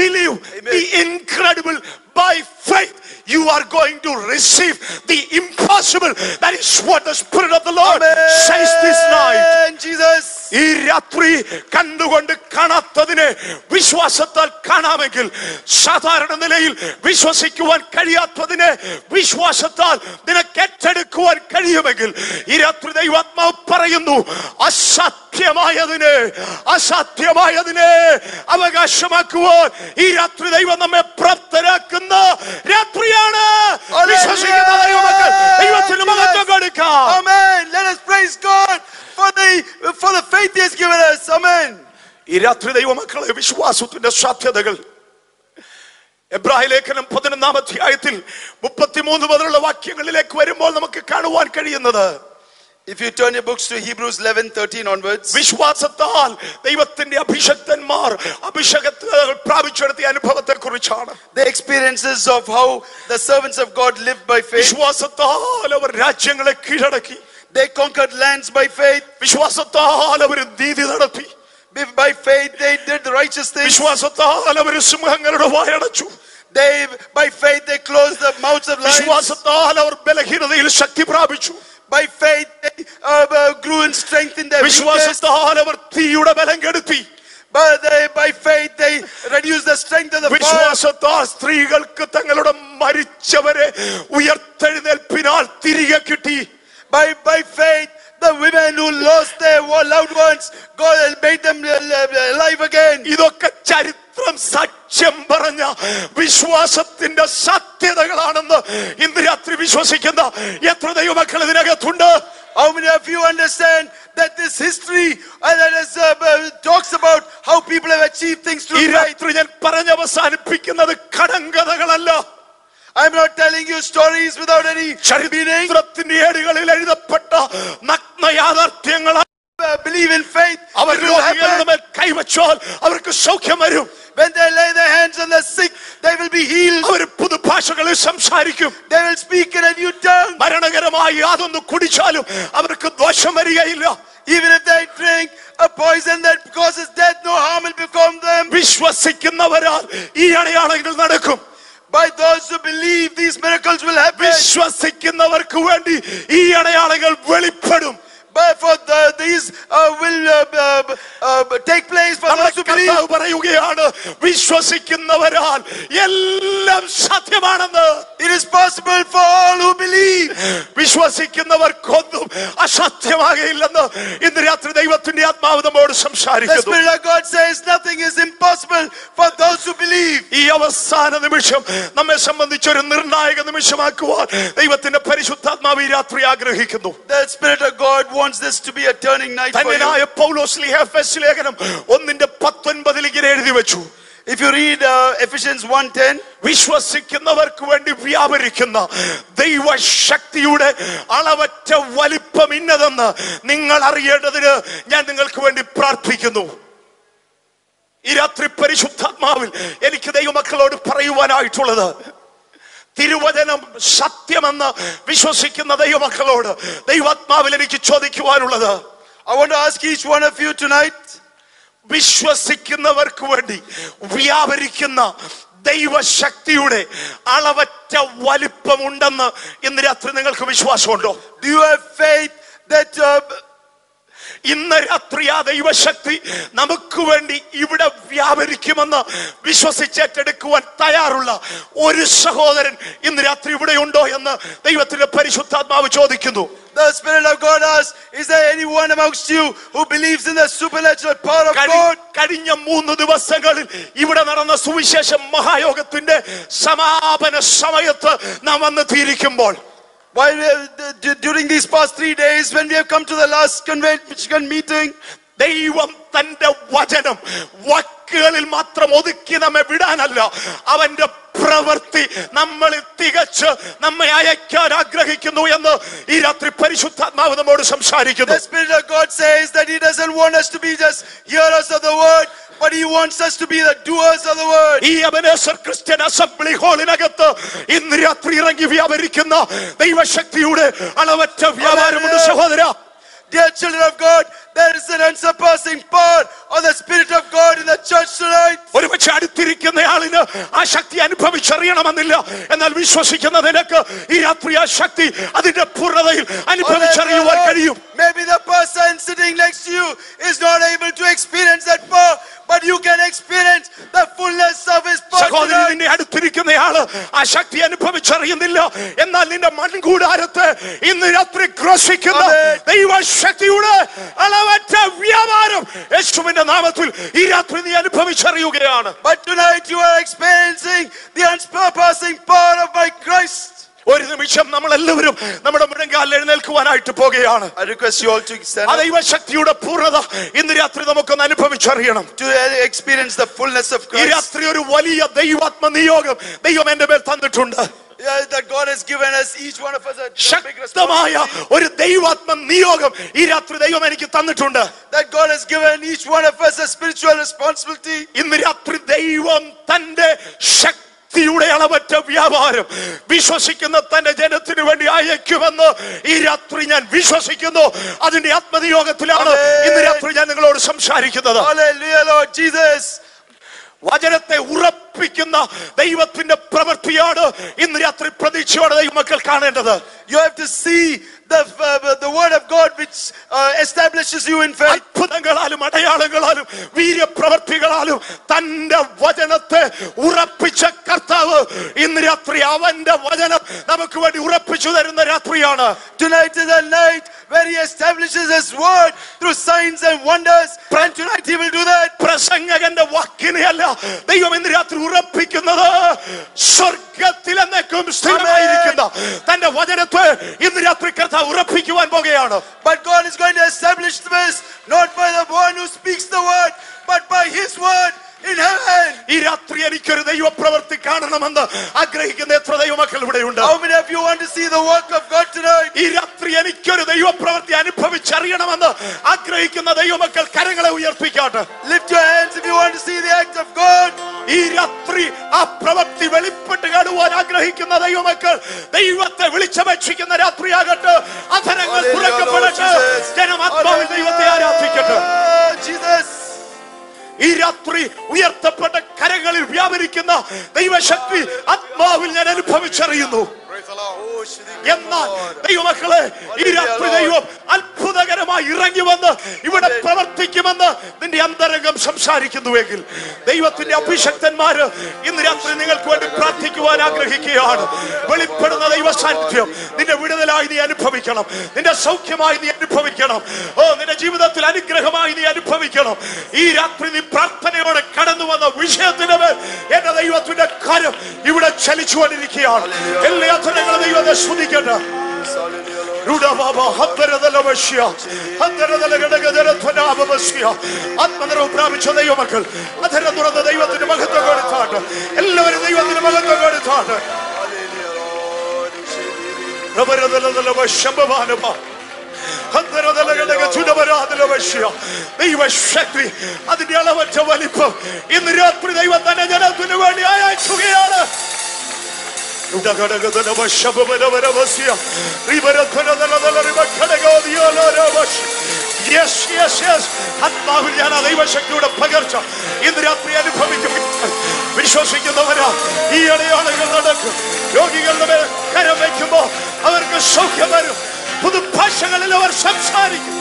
believe the incredible by faith, you are going to receive the impossible. That is what the Spirit of the Lord says this night. Jesus. ഈ രാത്രി കണ്ടുകൊണ്ട് കാണാത്തതിനെ വിശ്വാസത്താൽ കാണാമെങ്കിൽ, സാധാരണ നിലയിൽ വിശ്വസിക്കുവാൻ കഴിയാത്തതിനെ വിശ്വാസത്താൽ നിനക്ക് ഏറ്റെടുക്കുവാൻ കഴിയുമെങ്കിൽ, ഈ രാത്രി ദൈവാത്മാവ് പറയുന്നു, അസാധ്യമായതിനെ അവകാശമാക്കുവാൻ ഈ രാത്രി ദൈവം നമ്മെ പ്രാപ്തരാക്കുന്ന രാത്രിയാണ്. വിശ്വസിക്കുന്ന ദൈവമക്കൾ ദൈവത്തിന് മഹത്വം കൊടുക്കാം. Amen. Let us praise God for the faith he has given us. Amen. ഈ രാത്രി ദൈവമക്കളെ, വിശ്വാസത്തിന്റെ സാധ്യതകൾ എബ്രായ ലേഖനം 11-ാം അധ്യായത്തിൽ 33 മുതലുള്ള വാക്യങ്ങളിലേക്ക് വരുമ്പോൾ നമുക്ക് കാണുവാൻ കഴിയുന്നത്, if you turn your books to Hebrews 11:13 onwards, വിശ്വാസത്താൽ ദൈവത്തിന്റെ അഭിഷക്തന്മാർ അഭിഷേകങ്ങൾ പ്രാപിച്ചെടുത്ത അനുഭവത്തെ കുറിച്ചാണ്. the experiences of how the servants of God lived by faith. വിശ്വാസത്താൽ അവർ രാജ്യങ്ങളെ കീഴടക്കി. They conquered lands by faith. വിശ്വാസത്താൽ അവർ നീതി നടത്തി. By faith they did the righteous things. വിശ്വാസത്താൽ അവർ സിംഹങ്ങളുടെ വായടച്ചു. By faith they closed the mouths of lions. വിശ്വാസത്താൽ അവർ ബലഹീനതയിൽ ശക്തി പ്രാപിച്ചു. By faith they grew in strength in their weakness. വിശ്വാസത്താൽ അവർ തീയുടെ ബലം കെടുത്തി. By faith they reduced the strength of the fire. വിശ്വാസത്താൽ സ്ത്രീകൾക്ക് തങ്ങളുടെ മരിച്ചവരെ ഉയർത്തെഴുന്നേൽപ്പിനാൽ തിരികെ കിട്ടി. By faith the women who lost their loved ones, God has made them alive again. ഇതൊക്കെ ചരിത്രം സാക്ഷ്യം പറഞ്ഞ വിശ്വാസത്തിന്റെ സത്യതകളാണെന്ന് ഇന്ന് രാത്രി വിശ്വസിക്കുന്ന എത്ര ദൈവമക്കൾ ഇതിനകത്തുണ്ട്? How many of you understand that this history talks about how people have achieved things through faith? ഈ രാത്രി ഞാൻ പറഞ്ഞവസാനിപ്പിക്കുന്നത് കടങ്കഥകളല്ല. I'm not telling you stories without any meaning. ചരിത്രത്തിന്റെ ഏടുകളിൽ എഴുതപ്പെട്ട നഗ്ന യാഥാർത്ഥ്യങ്ങൾ. Believe in faith. അവർ രോഗികളുടെ മേൽ കൈവച്ചാൽ അവർക്ക് സൗഖ്യം വരും. When they lay their hands on the sick, they will be healed. അവർ പുതുഭാഷകളിൽ സംസാരിക്കും. They will speak in a new tongue. മരണകരമായി യാതൊന്ന് കുടിച്ചാലും അവർക്ക് ദോഷം വരികയില്ല. Even if they drink a poison that causes death, no harm will become them. വിശ്വസിക്കുന്നവരാൽ ഈ അടയാളങ്ങൾ നടക്കും. By those who believe, these miracles will happen. വിശ്വസിക്കുന്നവർക്ക് വേണ്ടി ഈ അടയാളങ്ങൾ വെളിപ്പെടും. But for these will take place for those who believe. പറയുകയാണ്, വിശ്വസിക്കുന്നവരാൽ എല്ലാം സാധ്യമാണെന്ന്. It is possible for all who believe. വിശ്വസിക്കുന്നവർക്കൊന്നും അസാധ്യമാകയില്ലെന്ന് ഇന്ന് രാത്രി ദൈവത്തിന്റെ ആത്മാവ് നമ്മോട് The സംസാരിക്കുന്നു. Spirit of God says nothing is impossible for those who believe. ഈ അവസാന നിമിഷം നമ്മെ സംബന്ധിച്ച് ഒരു നിർണായക നിമിഷമാക്കുവാൻ ദൈവത്തിന്റെ പരിശുദ്ധാത്മാവ് ഈ രാത്രി ആഗ്രഹിക്കുന്നു. The Spirit of God wants this to be a turning night for you. ധന്യനായ പൗലോസ് എഫെസ്യ ലേഖനം 1:19 ഇങ്ങനെ എഴുതി വെച്ചു. If you read Ephesians 1:10, വിശ്വസിക്കുന്നവർക്ക് വേണ്ടി വ്യാപരിക്കുന്ന ദൈവശക്തിയുടെ അളവറ്റ വലിപ്പം ഇന്നതെന്ന് നിങ്ങൾ അറിയേണ്ടതിന് ഞാൻ നിങ്ങൾക്ക് വേണ്ടി പ്രാർത്ഥിക്കുന്നു. ഈ രാത്രി പരിശുദ്ധാത്മാവിൽ എനിക്ക് ദൈവമക്കളോട് പറയുവാനായിട്ടുള്ളത്, തിരുവചനം സത്യമെന്ന് വിശ്വസിക്കുന്ന ദൈവമക്കളോട് ദൈവാത്മാവിൽ എനിക്ക് ചോദിക്കുവാനുള്ളത്, I want to ask each one of you tonight, വിശ്വസിക്കുന്നവർക്ക് വേണ്ടി വ്യാപരിക്കുന്ന ദൈവശക്തിയുടെ അളവറ്റ വലിപ്പമുണ്ടെന്ന് ഇന്ന് രാത്രി നിങ്ങൾക്ക് വിശ്വാസമുണ്ടോ? do you have faith that ഇന്ന് രാത്രി ആ ദൈവശക്തി നമുക്ക് വേണ്ടി ഇവിടെ വ്യാപരിക്കുമെന്ന് വിശ്വസിച്ചേറ്റെടുക്കുവാൻ തയ്യാറുള്ള ഒരു സഹോദരൻ ഇന്ന് രാത്രി ഇവിടെ ഉണ്ടോ എന്ന് ദൈവത്തിന്റെ പരിശുദ്ധാത്മാവ് ചോദിക്കുന്നു. the Spirit of God asks, is there anyone amongst you who believes in the supernatural power of God? കഴിഞ്ഞ 3 ദിവസങ്ങളിൽ ഇവിടെ നടന്ന സുവിശേഷ മഹായോഗത്തിന്റെ സമാപന സമയത്ത് നാം വന്നെത്തിയിരിക്കുമ്പോൾ, during these past 3 days, when we have come to the last convention meeting, ദൈവം തന്റെ വചനം വാക്കുകളിൽ മാത്രം ഒതുക്കി നമ്മെ വിടാനല്ല, അവന്റെ പ്രവൃത്തി നമ്മളിൽ തികച്ച് നമ്മെ അയക്കാൻ ആഗ്രഹിക്കുന്നു എന്ന് ഈ രാത്രി പരിശുദ്ധാത്മാവ് നമ്മോട് സംസാരിക്കുന്നു. The Spirit of God says that He doesn't want us to be just hearers of the word, but He wants us to be the doers of the word. ഈ എബനേസർ ക്രിസ്ത്യൻ അസംബ്ലി ഹാളിനകത്ത് ഇന്ന് രാത്രി ഇറങ്ങി വ്യാപരിക്കുന്ന ദൈവശക്തിയുടെ അളവറ്റ വ്യാപാരമുണ്ട് സഹോദര. Dear children of God, there is an unsurpassing power of the Spirit of God in the church tonight. ഒരുപക്ഷെ അടുത്തിരിക്കുന്ന ആളിന് ആ ശക്തി അനുഭവിച്ചറിയണമെന്നില്ല, എന്നാൽ വിശ്വസിക്കുന്ന നിനക്ക് ഈ രാത്രി ആ ശക്തി അതിന്റെ പൂർണ്ണതയിൽ അനുഭവിച്ചറിയുവാൻ കഴിയും. Maybe the person sitting next to you is not able to experience that power, but you can experience the fullness of His power. സഹോദരൻ, നിന്നെ അടുത്തിരിക്കുന്നയാള് ആ ശക്തി അനുഭവിച്ചറിയുന്നില്ല, എന്നാൽ നിന്റെ മൺകൂടാരത്തെ ഇന്ന് രാത്രി ഗ്രസിക്കുന്ന ദൈവശക്തിയുടെ അളവറ്റ വ്യാപാരം യേശുവിന്റെ നാമത്തിൽ ഈ രാത്രി നീ അനുഭവിച്ചറിയുകയാണ്. But tonight you are experiencing the unsurpassing power of my Christ. ഒരു നിമിഷം നമ്മൾ എല്ലാവരും നമ്മുടെ മുഴങ്കാലിൽ എഴുന്നേൽക്കുവാനായിട്ട് പോകുകയാണ്. I request you all to stand ആ ദൈവശക്തിയുടെ പൂർണ്ണത ഇന്ന് രാത്രി നമുക്കൊന്ന് അനുഭവിച്ചറിയണം. to experience the fullness of ഈ Christ. രാത്രി ഒരു വലിയ ദൈവാത്മ നിയോഗം ദൈവം എന്റെ മേൽ തന്നിട്ടുണ്ട്. That God has given us, each one of us, a big ശക്തമായ responsibility. ഒരു ദൈവാത്മ നിയോഗം ഈ രാത്രി ദൈവം എനിക്ക് തന്നിട്ടുണ്ട്. That God has given each one of us a spiritual responsibility. ഇന്ന് രാത്രി ദൈവം തന്റെ ശക്തിയുടെ അളവറ്റ വ്യാപാരം വിശ്വസിക്കുന്ന തന്റെ ജനത്തിന് വേണ്ടി അയക്കുമെന്ന് ഈ രാത്രി ഞാൻ വിശ്വസിക്കുന്നു. അതിന്റെ ആത്മനിയോഗത്തിലാണ് ഇന്ന് രാത്രി ഞാൻ നിങ്ങളോട് സംസാരിക്കുന്നത്. Hallelujah, Lord Jesus. വചനത്തെ ഉറപ്പിക്കുന്ന ദൈവത്തിന്റെ പ്രവൃത്തിയാണ് ഇന്ന് രാത്രി പ്രതീക്ഷയോടെ ദൈവമക്കൾ കാണേണ്ടത്. You have to see the word of God which establishes you in faith. അത്ഭുതങ്ങളാലും അടയാളങ്ങളാലും വീര്യപ്രവൃത്തികളാലും തന്റെ വചനത്തെ ഉറപ്പിച്ച കർത്താവ് ഇന്ന് രാത്രി അവന്റെ വചനം നമുക്ക് വേണ്ടി ഉറപ്പിച്ചു തരുന്ന രാത്രിയാണ്. Tonight is a night where He establishes His word through signs and wonders. And tonight He will do that. പ്രസംഗകന്റെ വാക്കിനെയല്ല ദൈവം ഇന്ന് രാത്രി ഉറപ്പിക്കുന്നത്, സ്വർഗത്തിൽ എന്നേക്കും സ്ഥിരമായിരിക്കുന്ന തന്റെ വചനത്തെ ഇന്ന് രാത്രി കർത്താവ് ഉറപ്പിക്കുവാൻ പോകുകയാണ്. But God is going to establish this not by the one who speaks the word, but by His word in heaven. ഈ രാത്രി എനിക്കൊരു ദൈവപ്രവൃത്തി കാണണമെന്ന് ആഗ്രഹിക്കുന്ന എത്ര ദൈവമക്കൾ ഇവിടെയുണ്ട്? How many of you want to see the work of God tonight? ഈ രാത്രി എനിക്കൊരു ദൈവപ്രവൃത്തി അനുഭവിച്ചറിയണമെന്ന് ആഗ്രഹിക്കുന്ന ദൈവമക്കൾ കരങ്ങളെ ഉയർത്തിക്കാട്ടെ. Lift your hands if you want to see the act of God. ഈ രാത്രി ആ പ്രവൃത്തി വെളിപ്പെട്ട് കാണുവാൻ ആഗ്രഹിക്കുന്ന ദൈവമക്കൾ ദൈവത്തെ വിളിച്ചപേക്ഷിക്കുന്ന രാത്രിയാകട്ടെ. അധരങ്ങൾ തുറക്കപ്പെടട്ടെ. ജനം ആത്മാവിൽ ദൈവത്തെ ആരാധിക്കട്ടെ. Jesus. ഈ രാത്രി ഉയർത്തപ്പെട്ട കരങ്ങളിൽ വ്യാപരിക്കുന്ന ദൈവശക്തി ആത്മാവിൽ ഞാൻ അനുഭവിച്ചറിയുന്നു. എന്നാൽ ദൈവമക്കളെ, ഈ രാത്രി ദൈവം അത്ഭുതകരമായി ഇറങ്ങി വന്ന് ഇവിടെ പ്രവർത്തിക്കുമെന്ന് നിന്റെ അന്തരംഗം സംസാരിക്കുന്നുവെങ്കിൽ ദൈവത്തിന്റെ അഭിഷക്തന്മാര് ഇന്ന് രാത്രി നിങ്ങൾക്ക് വേണ്ടി പ്രാർത്ഥിക്കുവാൻ ആഗ്രഹിക്കുകയാണ്. വെളിപ്പെടുന്ന ദൈവ സാന്നിധ്യം നിന്റെ വിടുതലായി നീ അനുഭവിക്കണം, നിന്റെ സൗഖ്യമായി നീ അനുഭവിക്കണം, നിന്റെ ജീവിതത്തിൽ അനുഗ്രഹമായി നീ അനുഭവിക്കണം. ഈ രാത്രി നീ പ്രാർത്ഥനയോടെ കടന്നു വന്ന വിഷയത്തിന് മേൽ എന്റെ ദൈവത്തിന്റെ കരം ഇവിടെ ചലിച്ചുകൊണ്ടിരിക്കുകയാണ്. എല്ലാ അധരങ്ങളും ദൈവത്തെ സ്തുതിക്കട്ടെ. ആത്മനിറവ് പ്രാപിച്ച ദൈവമക്കൾ അധരം തുറന്ന ദൈവത്തിന്റെ മഹത്വം കൊടുത്താട്ട്. എല്ലാവരും ദൈവത്തിന്റെ മഹത്വം കൊടുത്താട്ട്. ദൈവശക്തി അതിന്റെ അളവറ്റ വലിപ്പം ഇന്ന് രാത്രി ദൈവം തന്നെ ജനത്തിന് വേണ്ടി അയക്കുകയാണ്. ആത്മാവിൽ ഞാൻ ആ ദൈവശക്തിയുടെ പകർച്ച ഇന്ന് രാത്രി അനുഭവിക്കും. വിശ്വസിക്കുന്നവരാ ഈ അടയാളങ്ങൾ നടക്കും. രോഗികളുടെ മേൽ കരം വയ്ക്കുമ്പോ അവർക്ക് സൗഖ്യം വരും. പുതുഭാഷകളിൽ അവർ സംസാരിക്കും.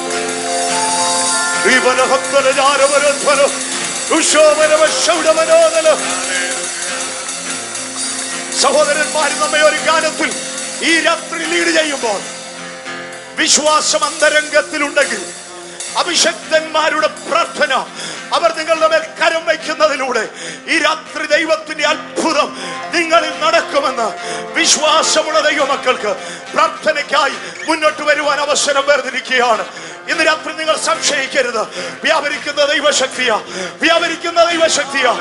സഹോദരന്മാർ നമ്മെ ഒരു ഗാനത്തിൽ ഈ രാത്രി ലീഡ് ചെയ്യുമ്പോൾ വിശ്വാസം അന്തരംഗത്തിലുണ്ടെങ്കിൽ അഭിഷക്തന്മാരുടെ പ്രാർത്ഥന അവർ നിങ്ങളുടെ മേൽ കരം വയ്ക്കുന്നതിലൂടെ ഈ രാത്രി ദൈവത്തിന്റെ അത്ഭുതം നിങ്ങളിൽ നടക്കുമെന്ന് വിശ്വാസമുള്ള ദൈവമക്കൾക്ക് പ്രാർത്ഥനയ്ക്കായി മുന്നോട്ട് വരുവാൻ അവസരം വേർതിരിക്കുകയാണ്. ഇന്ന് രാത്രി നിങ്ങൾ സംശയിക്കരുത്. വ്യാപരിക്കുന്ന ദൈവശക്തിയാ, വ്യാപരിക്കുന്ന ദൈവശക്തിയാ.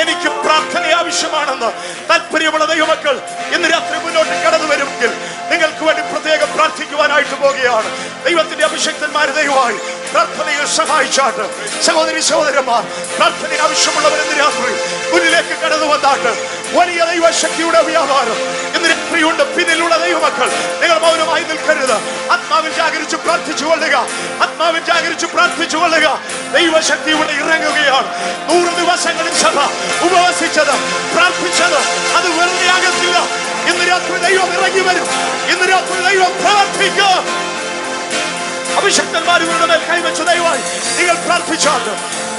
എനിക്ക് പ്രാർത്ഥന ആവശ്യമാണെന്ന് താല്പര്യമുള്ള ദൈവമക്കൾ ഇന്ന് രാത്രി മുന്നോട്ട് കടന്നു വരുമെങ്കിൽ നിങ്ങൾക്ക് വേണ്ടി പ്രത്യേകം പ്രാർത്ഥിക്കുവാനായിട്ട് പോവുകയാണ്. ദൈവത്തിന്റെ അഭിഷക്തന്മാർ ദൈവമായി പ്രാർത്ഥനയിൽ സഹായിച്ചാട്ട് സഹോദരി സഹോദരന്മാർ പ്രാർത്ഥനയിൽ ആവശ്യമുള്ളവർ ഇന്ന് രാത്രി മുന്നിലേക്ക് കടന്നു വന്നാട്ട് വലിയ ദൈവശക്തിയുടെ വ്യാപാരം ഇന്ന് രാത്രിയുണ്ട്. പിന്നിലുള്ള ദൈവമക്കൾ നിങ്ങൾ മൗനമായി നിൽക്കരുത്. ആത്മാവിൽ ജാഗരിച്ച് പ്രാർത്ഥിച്ചു കൊള്ളുക, ആത്മാവിൽ ജാഗരിച്ച് പ്രാർത്ഥിച്ചു കൊള്ളുക. ദൈവശക്തി ഇവിടെ ഇറങ്ങുകയാണ്. 100 ദിവസങ്ങളിൽ സഭ ഉപവസിച്ചത് പ്രാർത്ഥിച്ചത് അത് വെറുതെ ആകത്തില്ല. ഇന്ന് രാത്രി ദൈവം ഇറങ്ങി വരും. ഇന്ന് രാത്രി ദൈവം പ്രവർത്തിക്കുക. അഭിഷക്തന്മാർ ഇവരുടെ മേൽ കൈവച്ച ദൈവമായി നിങ്ങൾ പ്രാർത്ഥിച്ചാട്ട്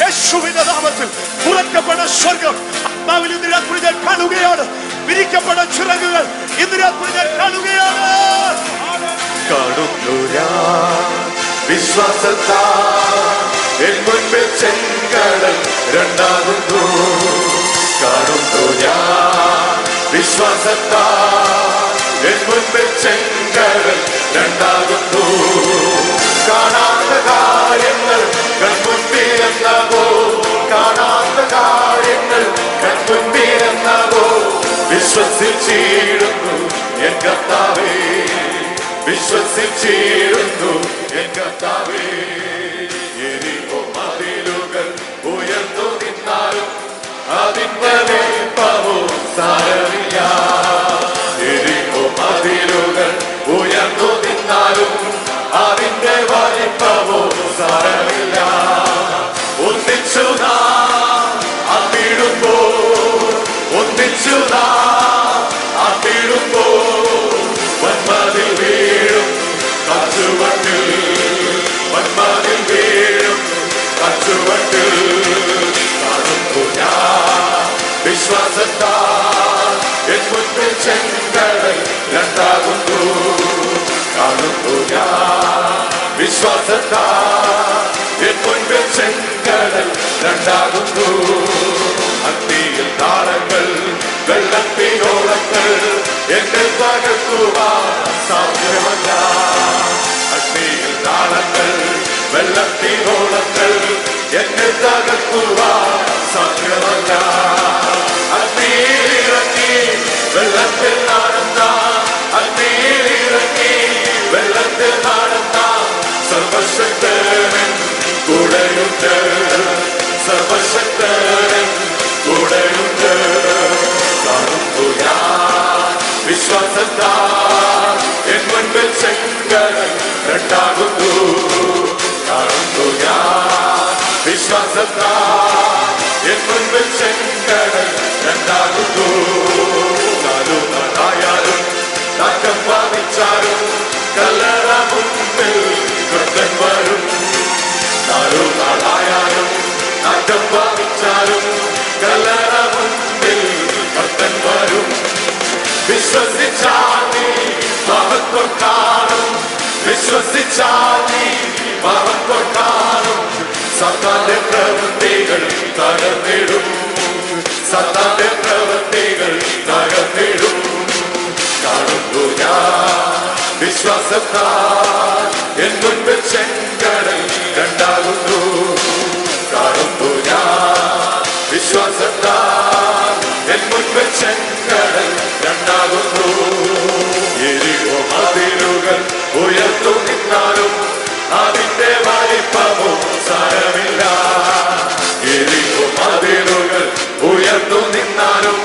യേശുവിന്റെ നാമത്തിൽ തുറക്കപ്പെട്ട സ്വർഗം ആത്മാവിൽ ഇന്ന് രാത്രി ഞാൻ കാണുകയാണ്. വിരിക്കപ്പെട്ട ചിറകുകൾ ഇന്ന് രാത്രി ഞാൻ കാണുകയാണ്. കാണുന്നു ഞാൻ വിശ്വാസത്താൽ മുൻപിൽ ചെങ്കടൽ രണ്ടാകുന്നു. കാണുന്നു ഞാൻ വിശ്വാസത്താൽ മുൻപിൽ ചെങ്കടൽ രണ്ടാകുന്നു. കാണാത്ത കാര്യങ്ങൾ കൺമുൻപിലെന്നവോ, കാണാത്ത കാര്യങ്ങൾ കൺമുൻപിലെന്നവോ വിശ്വസിച്ചിടുന്നു എൻ കർത്താവേ, വിശ്വസിച്ചിടുന്നു എൻ കർത്താവേ. എരിഹോ മതിലുകൾ ഉയർന്നു നിന്നാലും അതിന്റെ വലിപ്പമോ സാരമില്ല. എരിഹോ മതിലുകൾ ഉയർന്നു നിന്നാലും അതിന്റെ വലിപ്പമോ സാരമില്ല. ഒന്നിച്ചു നാം അത്തിടുമ്പോ, ഒന്നിച്ചു നാം അത്തിടുമ്പോ വന്മതിൽ വീഴും കച്ചുവട്ടിൽ, വന്മതിൽ വീഴും കച്ചുവട്ടിൽ. കാണുന്നു ഞാൻ വിശ്വാസത്താൽ എൻ മുൻപിൽ ചെങ്കടൽ രണ്ടാകുന്നു. കാണുന്നു ഞാൻ വിശ്വാസത്താൽ എൻ മുൻപിൽ ചെങ്കടൽ രണ്ടാകുന്നു. അഗ്നിയിൽ താളങ്ങൾ വെള്ളത്തിനോളങ്ങൾ എന്നെ തകർക്കുവാൻ സാധ്യമല്ല. അഗ്നിയിൽ താളങ്ങൾ വെള്ളത്തിനോളങ്ങൾ എന്നെ തകർക്കുവാൻ സാധ്യമല്ല. അഗ്നിയിലിറങ്ങി വെള്ളത്തിൽ നടന്ന, അഗ്നിയിലിറങ്ങി വെള്ളത്തിൽ നടന്ന സർവശക്തൻ കൂടെയുണ്ട്, സർവശക്തൻ കൂടെയുണ്ട്. കാണുന്നു ഞാൻ വിശ്വാസത്താൽ എൻ മുൻപിൽ ചെങ്കടൽ രണ്ടാകുന്നു. കാണുന്നു ഞാൻ വിശ്വാസത്താൽ എൻ മുൻപിൽ ചെങ്കടൽ രണ്ടാകുന്നു. നാലുനാളായാലും നാക്കം വാദിച്ചാലും കല്ലറ മുൻപിൽ കൃതൻ വരും. നാലുനാളായാലും നാക്കം വാദിച്ചാലും കല്ലറ മുൻപിൽ കൃതൻ വരും. വിശ്വസിച്ചാൽ നീ മഹത്വം കാണും, വിശ്വസിച്ചാൽ നീ മഹത്വം കാണും. സത്താന്റെ പ്രവൃത്തികൾ തകർന്നിടും, സത്താന്റെ പ്രവൃത്തികൾ തകർന്നിടും. കാണുന്നു ഞാൻ വിശ്വാസത്താൽ എൻ മുൻപിൽ ചെങ്കടൽ രണ്ടാകുന്നു. കാണുന്നു ഞാൻ വിശ്വാസത്താൽ എൻ മുൻപിൽ ചെങ്കടൽ രണ്ടാകുന്നു. എരിഹോ മതിലുകൾ ഉയർന്നു നിന്നാലും അതിന്റെ വലിപ്പമോ സാരമില്ല. എരിഹോ മതിലുകൾ ഉയർന്നു നിന്നാലും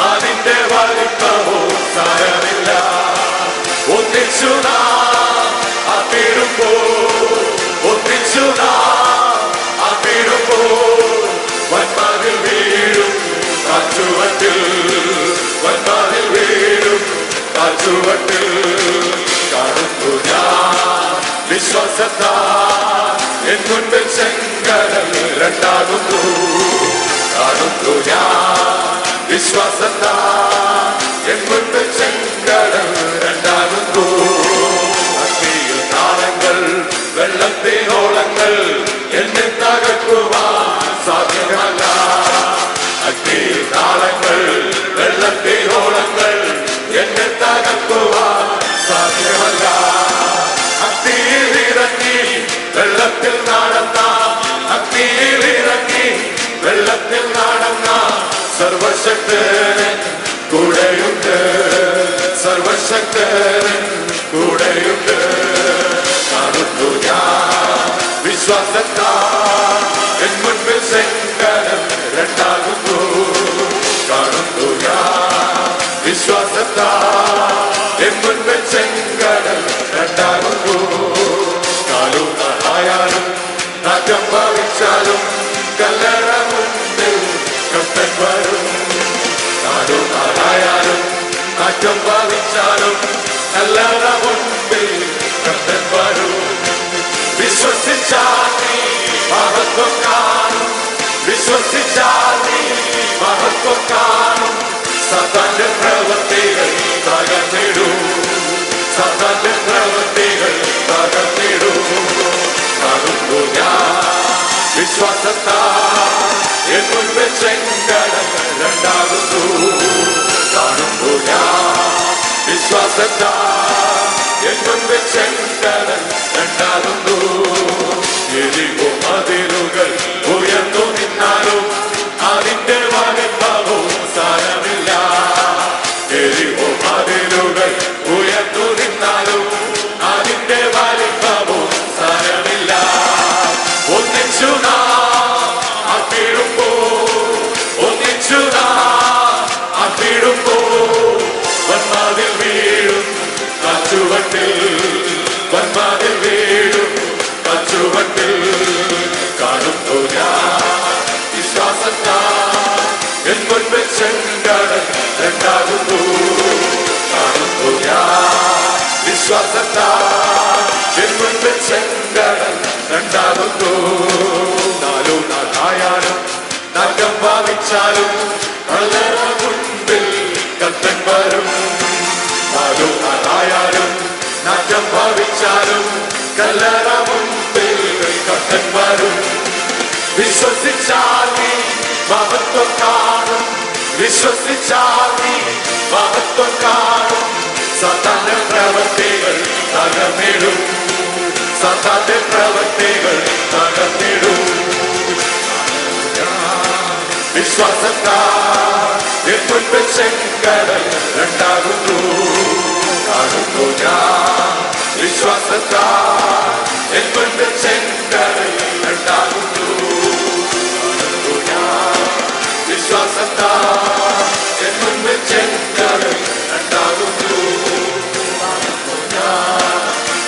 അതിന്റെ വലിപ്പമോ സാരമില്ല. ഒന്നിച്ചു നാം അത്തിടുമ്പോ, ഒന്നിച്ചു നാം അത്തിടുമ്പോ വന്മതിൽ വീഴും കാച്ചുവട്ടിൽ, വന്മതിൽ വീഴും കാച്ചുവട്ടിൽ. കാണുന്നു ഞാൻ വിശ്വാസത്താൽ എൻ മുൻപിൽ ചെങ്കടൽ രണ്ടാകുന്നു. കാണുന്നു ഞാൻ വിശ്വാസത്താൽ എൻ മുൻപിൽ ചെങ്കടൽ രണ്ടാകുന്നു. അഗ്നിയിൽ വിശ്വാസത്താൽ എൻ മുൻപിൽ ചെങ്കടൽ രണ്ടാകുന്നു കാണുന്നു ഞാൻ. വിശ്വാസത്താൽ എൻ മുൻപിൽ ചെങ്കടൽ രണ്ടാകുന്നു. കാലുകളായാലും നാറ്റം ഭാവിച്ചാലും കല്ലറ മുൻപിൽ കർത്തൻ വരും. കാലുകളായാലും നാറ്റം ഭാവിച്ചാലും കല്ലറ മുൻപിൽ കർത്തൻ വരും. വിശ്വസിച്ചാൽ നീ മഹത്വം കാണും. വിശ്വസിച്ചാൽ നീ മഹത്വം കാണും. സാത്താന്റെ പ്രവൃത്തികൾ തകർന്നിടും. സാത്താന്റെ പ്രവൃത്തികൾ തകർന്നിടും. കാണുന്നു ഞാൻ വിശ്വാസത്താൽ എൻ മുൻപിൽ ചെങ്കടൽ രണ്ടാകുന്നു. കാണുന്നു ഞാൻ വിശ്വാസത്താൽ എൻ മുൻപിൽ ചെങ്കടൽ രണ്ടാകുന്നു. എരികോ മതിലുകൾ ഉയർന്നു നിന്നാലും അതിന്റെ വലിപ്പവും സാരമില്ല. എരികോ മതിലുകൾ ഉയർന്നു നിന്നാലും അതിന്റെ വലിപ്പവും സാരമില്ല. ഒന്നിച്ചു നാടുമ്പോ ഒന്നിച്ചു നാടുമ്പോ വന്മാതിൽ വീഴും കാച്ചുവട്ടിൽ. വന്മാതിൽ വീഴും കാച്ചുവട്ടിൽ. കാണുന്നു ഞാൻ വിശ്വാസത്താൽ എൻ മുൻപിൽ ചെങ്കടൽ രണ്ടാകുന്നു. കാണുന്നു ഞാൻ വിശ്വാസത്താൽ എൻ മുൻപിൽ ചെങ്കടൽ രണ്ടാകുന്നു. നാലായാലും നഖം ഭാവിച്ചാലും കല്ലറ മുൻപിൽ കർത്തൻ വരും. നാലായാലും നഖം ഭാവിച്ചാലും കല്ലറ മുൻപിൽ കർത്തൻ വരും. വിശ്വസിച്ചാൽ നീ മഹത്വം കാണും. വിശ്വസിച്ചാൽ നീ മഹത്വം കാണും. സാത്താന്റെ പ്രവൃത്തികൾ തകർന്നിടും. സാത്താന്റെ പ്രവൃത്തികൾ തകർന്നിടും. വിശ്വാസത്താൽ എൻ മുൻപിൽ ചെങ്കടൽ രണ്ടാകുന്നു. കാണുന്നു ഞാൻ വിശ്വാസത്താൽ എൻ മുൻപിൽ ചെങ്കടൽ രണ്ടാകുന്നു. കാണുന്നു ഞാൻ വിശ്വാസത്താൽ എൻ മുൻപിൽ ചെങ്കടൽ രണ്ടാകുന്നു. കാണുന്നു ഞാൻ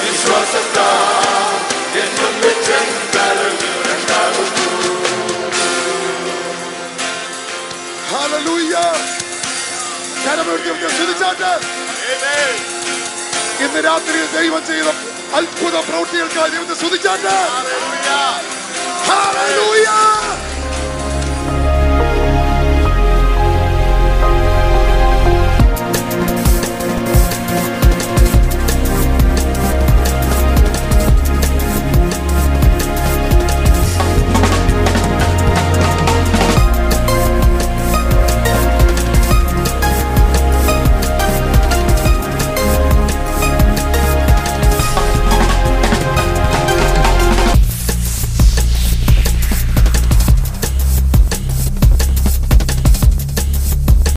വിശ്വാസത്താൽ എൻ മുൻപിൽ ചെങ്കടൽ രണ്ടാകുന്നു. ഹല്ലേലൂയ. കരമുയർത്തി സ്തുതിച്ചാട്ടെ. ഇന്ന് രാത്രി ദൈവം ചെയ്ത അത്ഭുത പ്രവൃത്തികൾക്കായി ദൈവത്തെ സ്തുതിച്ചാട്ടെ. ഹല്ലേലൂയ.